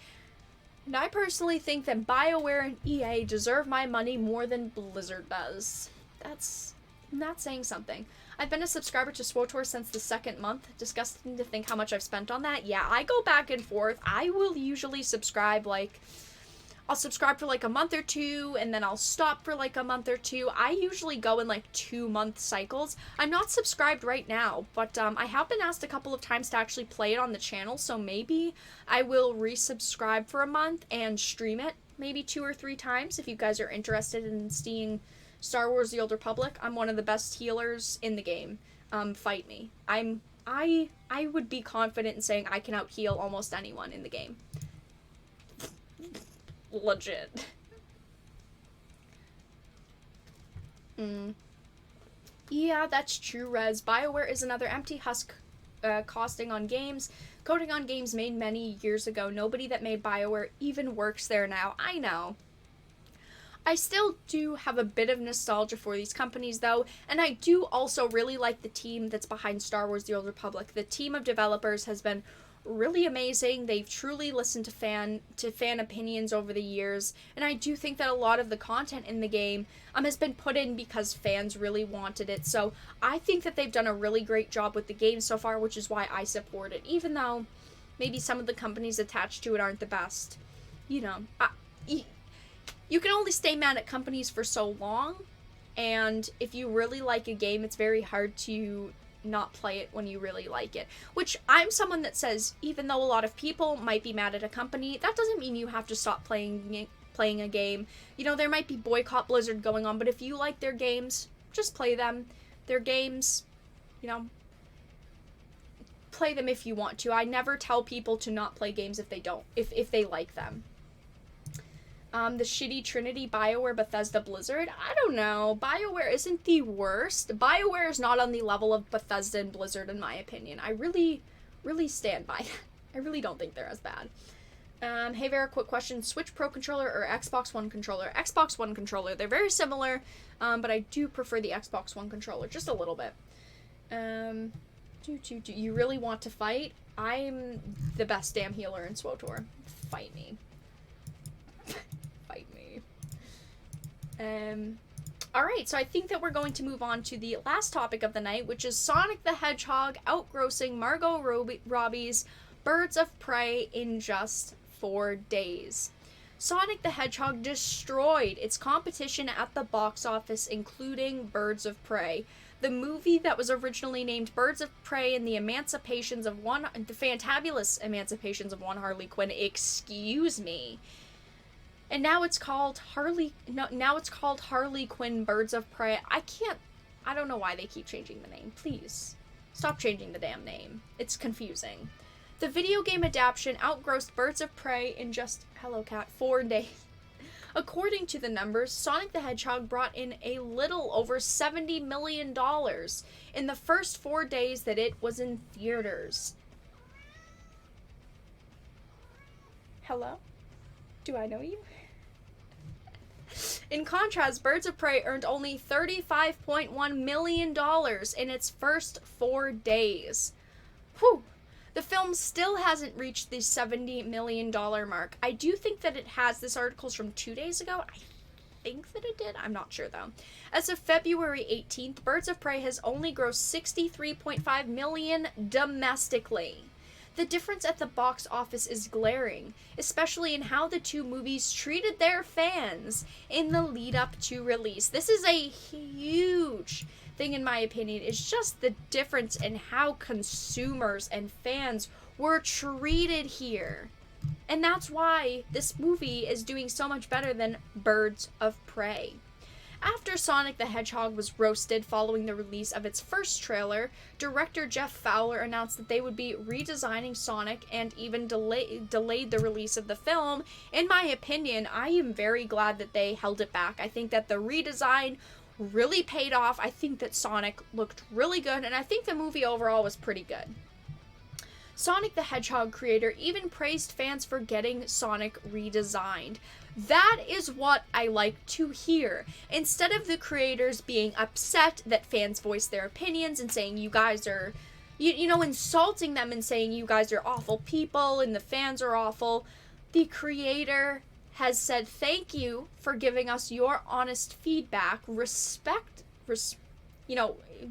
And I personally think that BioWare and EA deserve my money more than Blizzard does. That's not saying something. I've been a subscriber to SWTOR since the second month. Disgusting to think how much I've spent on that. Yeah, I go back and forth. I will usually subscribe, I'll subscribe for a month or two, and then I'll stop for a month or two. I usually go in 2-month cycles. I'm not subscribed right now, but I have been asked a couple of times to actually play it on the channel, so maybe I will resubscribe for a month and stream it maybe 2 or 3 times if you guys are interested in seeing Star Wars The Old Republic. I'm one of the best healers in the game. Fight me. I would be confident in saying I can out-heal almost anyone in the game. Legit. Yeah, that's true, Rez. BioWare is another empty husk costing on games. Coding on games made many years ago. Nobody that made BioWare even works there now. I know. I still do have a bit of nostalgia for these companies, though, and I do also really like the team that's behind Star Wars The Old Republic. The team of developers has been really amazing. They've truly listened to fan opinions over the years, and I do think that a lot of the content in the game has been put in because fans really wanted it. So I think that they've done a really great job with the game so far, which is why I support it, even though maybe some of the companies attached to it aren't the best. You know, you can only stay mad at companies for so long, and if you really like a game, it's very hard to not play it when you really like it. Which, I'm someone that says, even though a lot of people might be mad at a company, that doesn't mean you have to stop playing a game. You know, there might be boycott Blizzard going on, but if you like their games, just play them. Their games, you know, play them if you want to. I never tell people to not play games if they don't, if they like them. The shitty Trinity, BioWare, Bethesda, Blizzard. I don't know. BioWare isn't the worst. BioWare is not on the level of Bethesda and Blizzard, in my opinion. I really stand by that. I really don't think they're as bad. Hey Vera, quick question. Switch Pro Controller or Xbox One Controller? Xbox One Controller. They're very similar, but I do prefer the Xbox One Controller. Just a little bit. You really want to fight? I'm the best damn healer in SWTOR. Fight me. Alright, so I think that we're going to move on to the last topic of the night, which is Sonic the Hedgehog outgrossing Margot Robbie's Birds of Prey in just 4 days. Sonic the Hedgehog destroyed its competition at the box office, including Birds of Prey. The movie that was originally named Birds of Prey and the Fantabulous Emancipations of One Harley Quinn, excuse me. And now it's called Harley Quinn Birds of Prey. I don't know why they keep changing the name. Please, stop changing the damn name. It's confusing. The video game adaptation outgrossed Birds of Prey in just, 4 days. According to the numbers, Sonic the Hedgehog brought in a little over $70 million in the first 4 days that it was in theaters. Hello? Do I know you? In contrast, Birds of Prey earned only $35.1 million in its first 4 days. Whew. The film still hasn't reached the $70 million mark. I do think that it has. This article's from 2 days ago. I think that it did. I'm not sure, though. As of February 18th, Birds of Prey has only grossed $63.5 million domestically. The difference at the box office is glaring, especially in how the two movies treated their fans in the lead up to release. This is a huge thing, in my opinion. It's just the difference in how consumers and fans were treated here. And that's why this movie is doing so much better than Birds of Prey. After Sonic the Hedgehog was roasted following the release of its first trailer, director Jeff Fowler announced that they would be redesigning Sonic and even delayed the release of the film. In my opinion, I am very glad that they held it back. I think that the redesign really paid off. I think that Sonic looked really good, and I think the movie overall was pretty good. Sonic the Hedgehog creator even praised fans for getting Sonic redesigned. That is what I like to hear. Instead of the creators being upset that fans voice their opinions and saying you guys are, insulting them and saying you guys are awful people and the fans are awful, the creator has said thank you for giving us your honest feedback,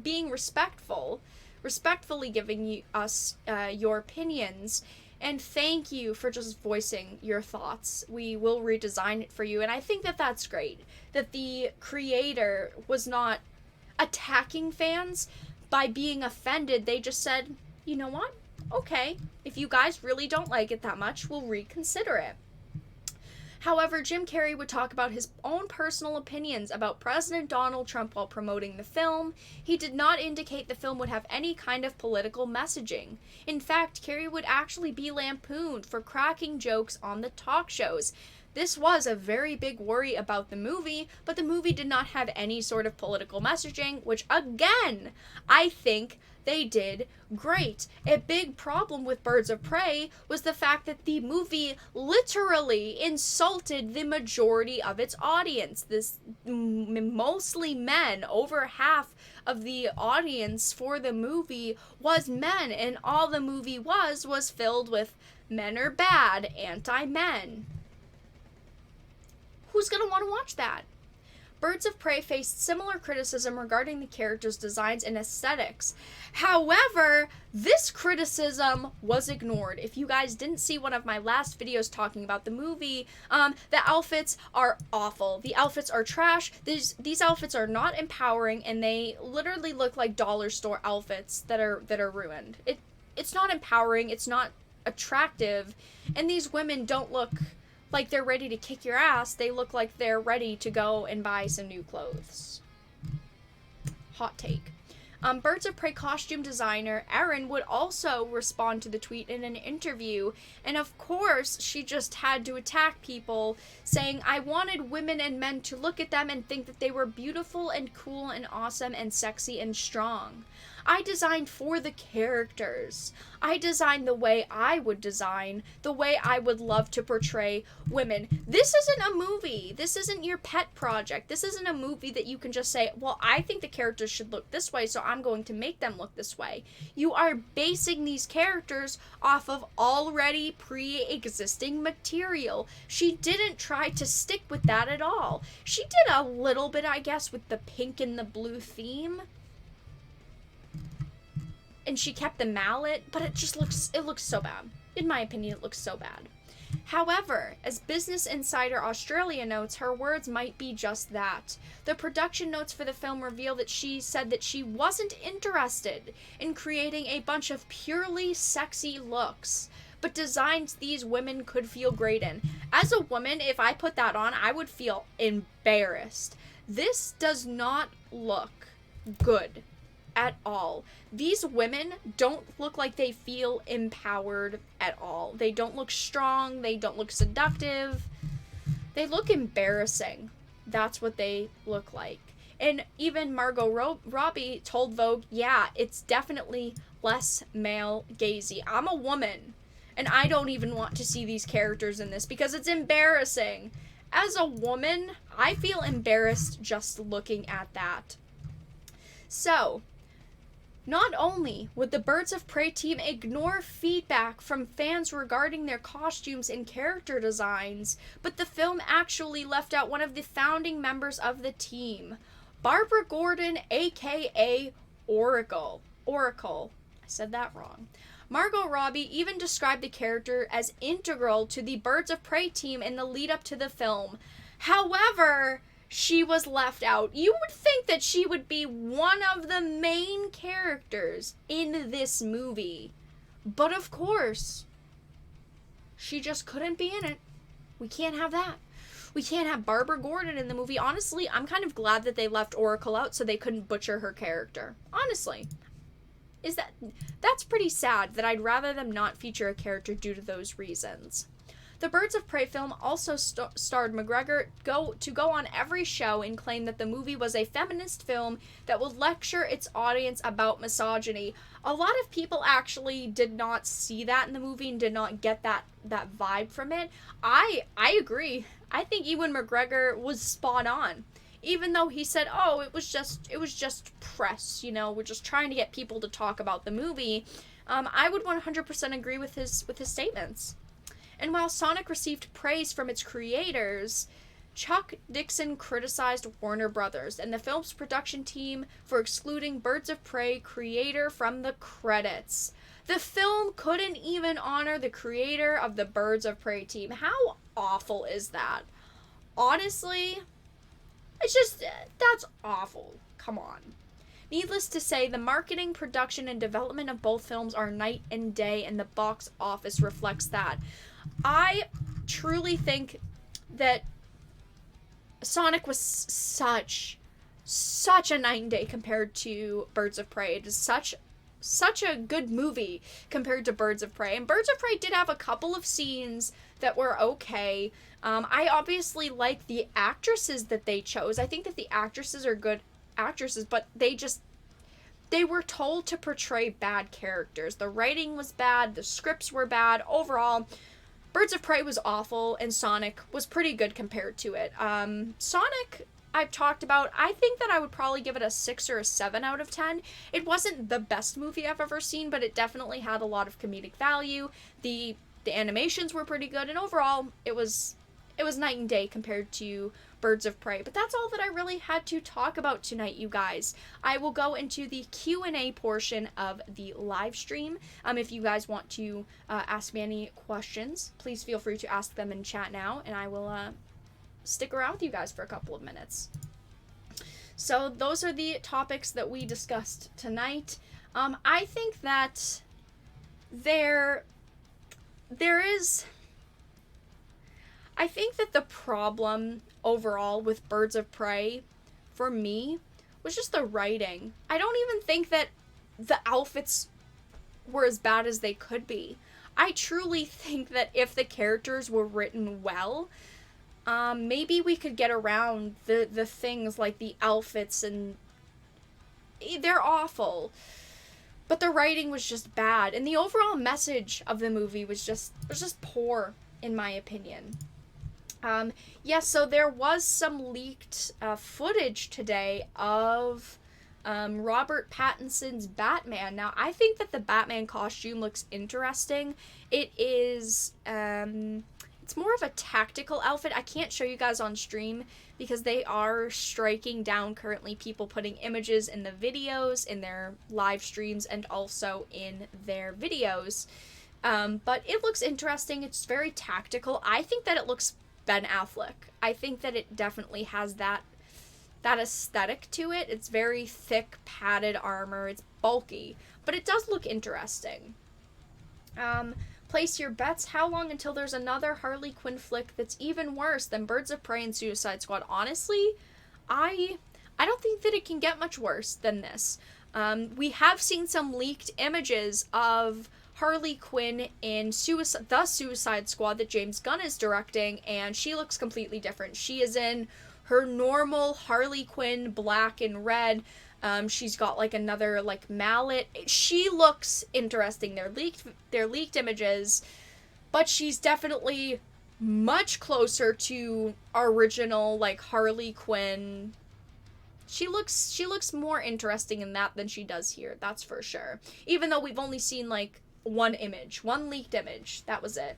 being respectfully giving us your opinions, and thank you for just voicing your thoughts. We will redesign it for you. And I think that that's great, that the creator was not attacking fans by being offended. They just said, you know what? Okay, if you guys really don't like it that much, we'll reconsider it. However, Jim Carrey would talk about his own personal opinions about President Donald Trump while promoting the film. He did not indicate the film would have any kind of political messaging. In fact, Carrey would actually be lampooned for cracking jokes on the talk shows. This was a very big worry about the movie, but the movie did not have any sort of political messaging, which again, I think they did great. A big problem with Birds of Prey was the fact that the movie literally insulted the majority of its audience. This mostly men. Over half of the audience for the movie was men, and all the movie was filled with men are bad, anti-men. Who's gonna want to watch that? Birds of Prey faced similar criticism regarding the characters' designs and aesthetics. However, this criticism was ignored. If you guys didn't see one of my last videos talking about the movie, the outfits are awful. The outfits are trash. These outfits are not empowering, and they literally look like dollar store outfits that are ruined. It's not empowering. It's not attractive, and these women don't look like they're ready to kick your ass. They look like they're ready to go and buy some new clothes. Hot take. Birds of Prey costume designer Erin would also respond to the tweet in an interview, and of course she just had to attack people, saying, I wanted women and men to look at them and think that they were beautiful and cool and awesome and sexy and strong. I designed for the characters. I designed the way I would design, the way I would love to portray women. This isn't a movie. This isn't your pet project. This isn't a movie that you can just say, well, I think the characters should look this way, so I'm going to make them look this way. You are basing these characters off of already pre-existing material. She didn't try to stick with that at all. She did a little bit, I guess, with the pink and the blue theme. And she kept the mallet, but it looks so bad. In my opinion, it looks so bad. However, as Business Insider Australia notes, her words might be just that. The production notes for the film reveal that she said that she wasn't interested in creating a bunch of purely sexy looks, but designs these women could feel great in. As a woman, if I put that on, I would feel embarrassed. This does not look good at all. These women don't look like they feel empowered at all. They don't look strong. They don't look seductive. They look embarrassing. That's what they look like. And even Margot Robbie told Vogue, yeah, it's definitely less male gazy. I'm a woman, and I don't even want to see these characters in this because it's embarrassing. As a woman, I feel embarrassed just looking at that. So, not only would the Birds of Prey team ignore feedback from fans regarding their costumes and character designs, but the film actually left out one of the founding members of the team, Barbara Gordon, aka Oracle. I said that wrong. Margot Robbie even described the character as integral to the Birds of Prey team in the lead up to the film. However, she was left out. You would think that she would be one of the main characters in this movie. But of course, she just couldn't be in it. We can't have that. We can't have Barbara Gordon in the movie. Honestly, I'm kind of glad that they left Oracle out so they couldn't butcher her character. Honestly. That's pretty sad that I'd rather them not feature a character due to those reasons. The Birds of Prey film also starred McGregor to go on every show and claim that the movie was a feminist film that would lecture its audience about misogyny. A lot of people actually did not see that in the movie and did not get that vibe from it. I agree. I think Ewan McGregor was spot on. Even though he said, "Oh, it was just press, we're just trying to get people to talk about the movie," I would 100% agree with his statements. And while Sonic received praise from its creators, Chuck Dixon criticized Warner Brothers and the film's production team for excluding Birds of Prey creator from the credits. The film couldn't even honor the creator of the Birds of Prey team. How awful is that? Honestly, that's awful. Come on. Needless to say, the marketing, production, and development of both films are night and day, and the box office reflects that. I truly think that Sonic was such a night and day compared to Birds of Prey. It is such a good movie compared to Birds of Prey. And Birds of Prey did have a couple of scenes that were okay. I obviously like the actresses that they chose. I think that the actresses are good actresses, but they were told to portray bad characters. The writing was bad, the scripts were bad. Overall, Birds of Prey was awful, and Sonic was pretty good compared to it. Sonic, I've talked about, I think that I would probably give it a 6 or a 7 out of 10. It wasn't the best movie I've ever seen, but it definitely had a lot of comedic value. The animations were pretty good, and overall, it was night and day compared to Birds of Prey. But that's all that I really had to talk about tonight, you guys. I will go into the Q&A portion of the live stream. If you guys want to ask me any questions, please feel free to ask them in chat now, and I will stick around with you guys for a couple of minutes. So those are the topics that we discussed tonight. I think that there is... I think that the problem overall with Birds of Prey, for me, was just the writing. I don't even think that the outfits were as bad as they could be. I truly think that if the characters were written well, maybe we could get around the things like the outfits, and they're awful. But the writing was just bad, and the overall message of the movie was just poor, in my opinion. So there was some leaked footage today of Robert Pattinson's Batman. Now, I think that the Batman costume looks interesting. It is, it's more of a tactical outfit. I can't show you guys on stream because they are striking down currently people putting images in the videos, in their live streams, and also in their videos. But it looks interesting. It's very tactical. I think that it looks Ben Affleck. I think that it definitely has that aesthetic to it. It's very thick, padded armor. It's bulky, but it does look interesting. Place your bets. How long until there's another Harley Quinn flick that's even worse than Birds of Prey and Suicide Squad? Honestly, I don't think that it can get much worse than this. We have seen some leaked images of Harley Quinn in the Suicide Squad that James Gunn is directing, and she looks completely different. She is in her normal Harley Quinn black and red. She's got like another like mallet. She looks interesting. They're leaked images, but she's definitely much closer to original, like, Harley Quinn. She looks more interesting in that than she does here, that's for sure. Even though we've only seen, like, one leaked image. That was it.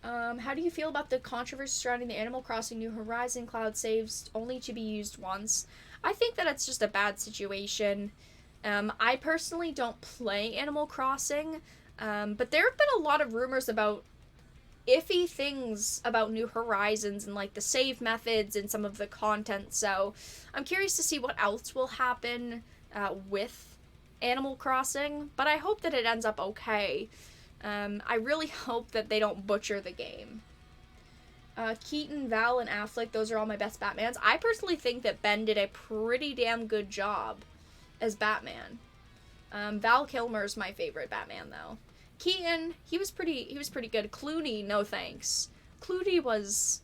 How do you feel about the controversy surrounding the Animal Crossing New Horizon cloud saves only to be used once? I think that it's just a bad situation. I personally don't play Animal Crossing, but there have been a lot of rumors about iffy things about New Horizons and, like, the save methods and some of the content, so I'm curious to see what else will happen with Animal Crossing, but I hope that it ends up okay. I really hope that they don't butcher the game. Keaton, Val, and Affleck, those are all my best Batmans. I personally think that Ben did a pretty damn good job as Batman. Val Kilmer's my favorite Batman, though. Keaton, he was pretty good. Clooney, no thanks. Clooney was...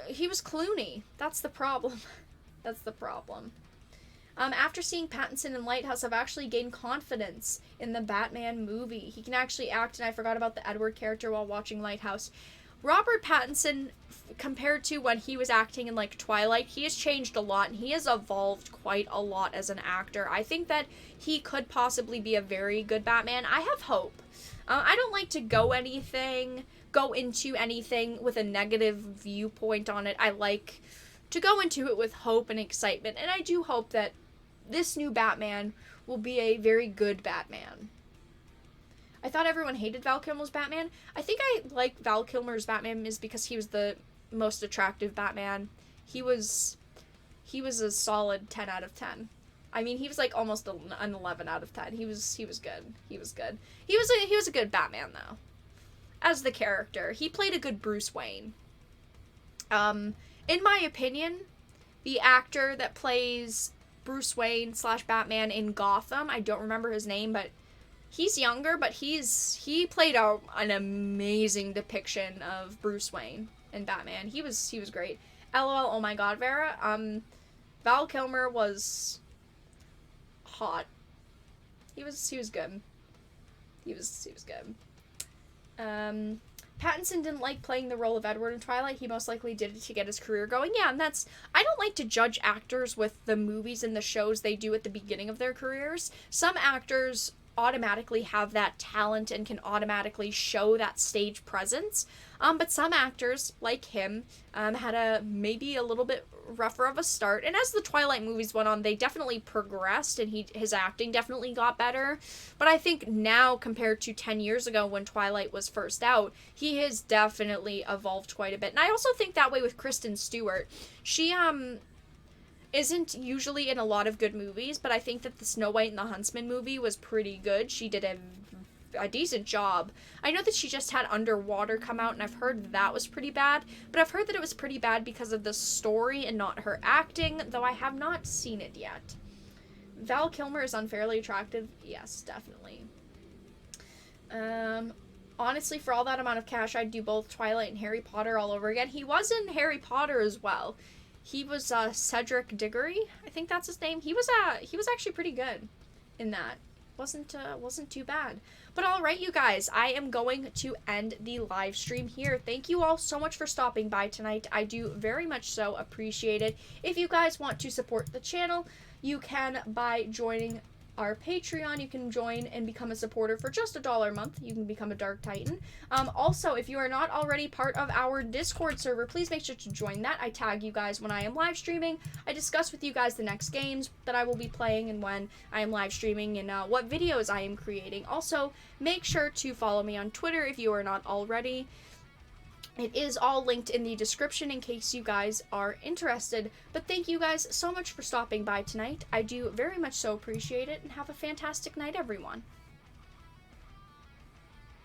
he was Clooney. That's the problem. That's the problem. After seeing Pattinson in Lighthouse, I've actually gained confidence in the Batman movie. He can actually act, and I forgot about the Edward character while watching Lighthouse. Robert Pattinson, compared to when he was acting in, like, Twilight, he has changed a lot, and he has evolved quite a lot as an actor. I think that he could possibly be a very good Batman. I have hope. I don't like to go into anything with a negative viewpoint on it. I like to go into it with hope and excitement, and I do hope that this new Batman will be a very good Batman. I thought everyone hated Val Kilmer's Batman. I think I like Val Kilmer's Batman is because he was the most attractive Batman. He was a solid 10 out of 10. I mean, he was like almost an 11 out of 10. He was good. He was good. He was a good Batman, though. As the character, he played a good Bruce Wayne. In my opinion, the actor that plays Bruce Wayne / Batman in Gotham, I don't remember his name, but he's younger, but he played an amazing depiction of Bruce Wayne and Batman. He was great. LOL, oh my god, Vara. Val Kilmer was hot. He was good. He was good. Pattinson didn't like playing the role of Edward in Twilight. He most likely did it to get his career going. Yeah, and I don't like to judge actors with the movies and the shows they do at the beginning of their careers. Some actors automatically have that talent and can automatically show that stage presence. But some actors, like him, had maybe a little bit rougher of a start. And as the Twilight movies went on, they definitely progressed, and his acting definitely got better. But I think now, compared to 10 years ago when Twilight was first out, he has definitely evolved quite a bit. And I also think that way with Kristen Stewart. She, isn't usually in a lot of good movies, but I think that the Snow White and the Huntsman movie was pretty good. She did a decent job. I know that she just had Underwater come out, and I've heard that was pretty bad, but I've heard that it was pretty bad because of the story and not her acting, though I have not seen it yet. Val Kilmer is unfairly attractive? Yes, definitely. Honestly, for all that amount of cash, I'd do both Twilight and Harry Potter all over again. He was in Harry Potter as well. He was Cedric Diggory, I think that's his name. He was actually pretty good in that. Wasn't too bad. But all right, you guys, I am going to end the live stream here. Thank you all so much for stopping by tonight. I do very much so appreciate it. If you guys want to support the channel, you can by joining our Patreon. You can join and become a supporter for just $1 a month. You can become a Dark Titan. Also, if you are not already part of our Discord server, please make sure to join that. I tag you guys when I am live streaming. I discuss with you guys the next games that I will be playing and when I am live streaming and what videos I am creating. Also, make sure to follow me on Twitter if you are not already. It is all linked in the description in case you guys are interested. But thank you guys so much for stopping by tonight. I do very much so appreciate it, and have a fantastic night, everyone.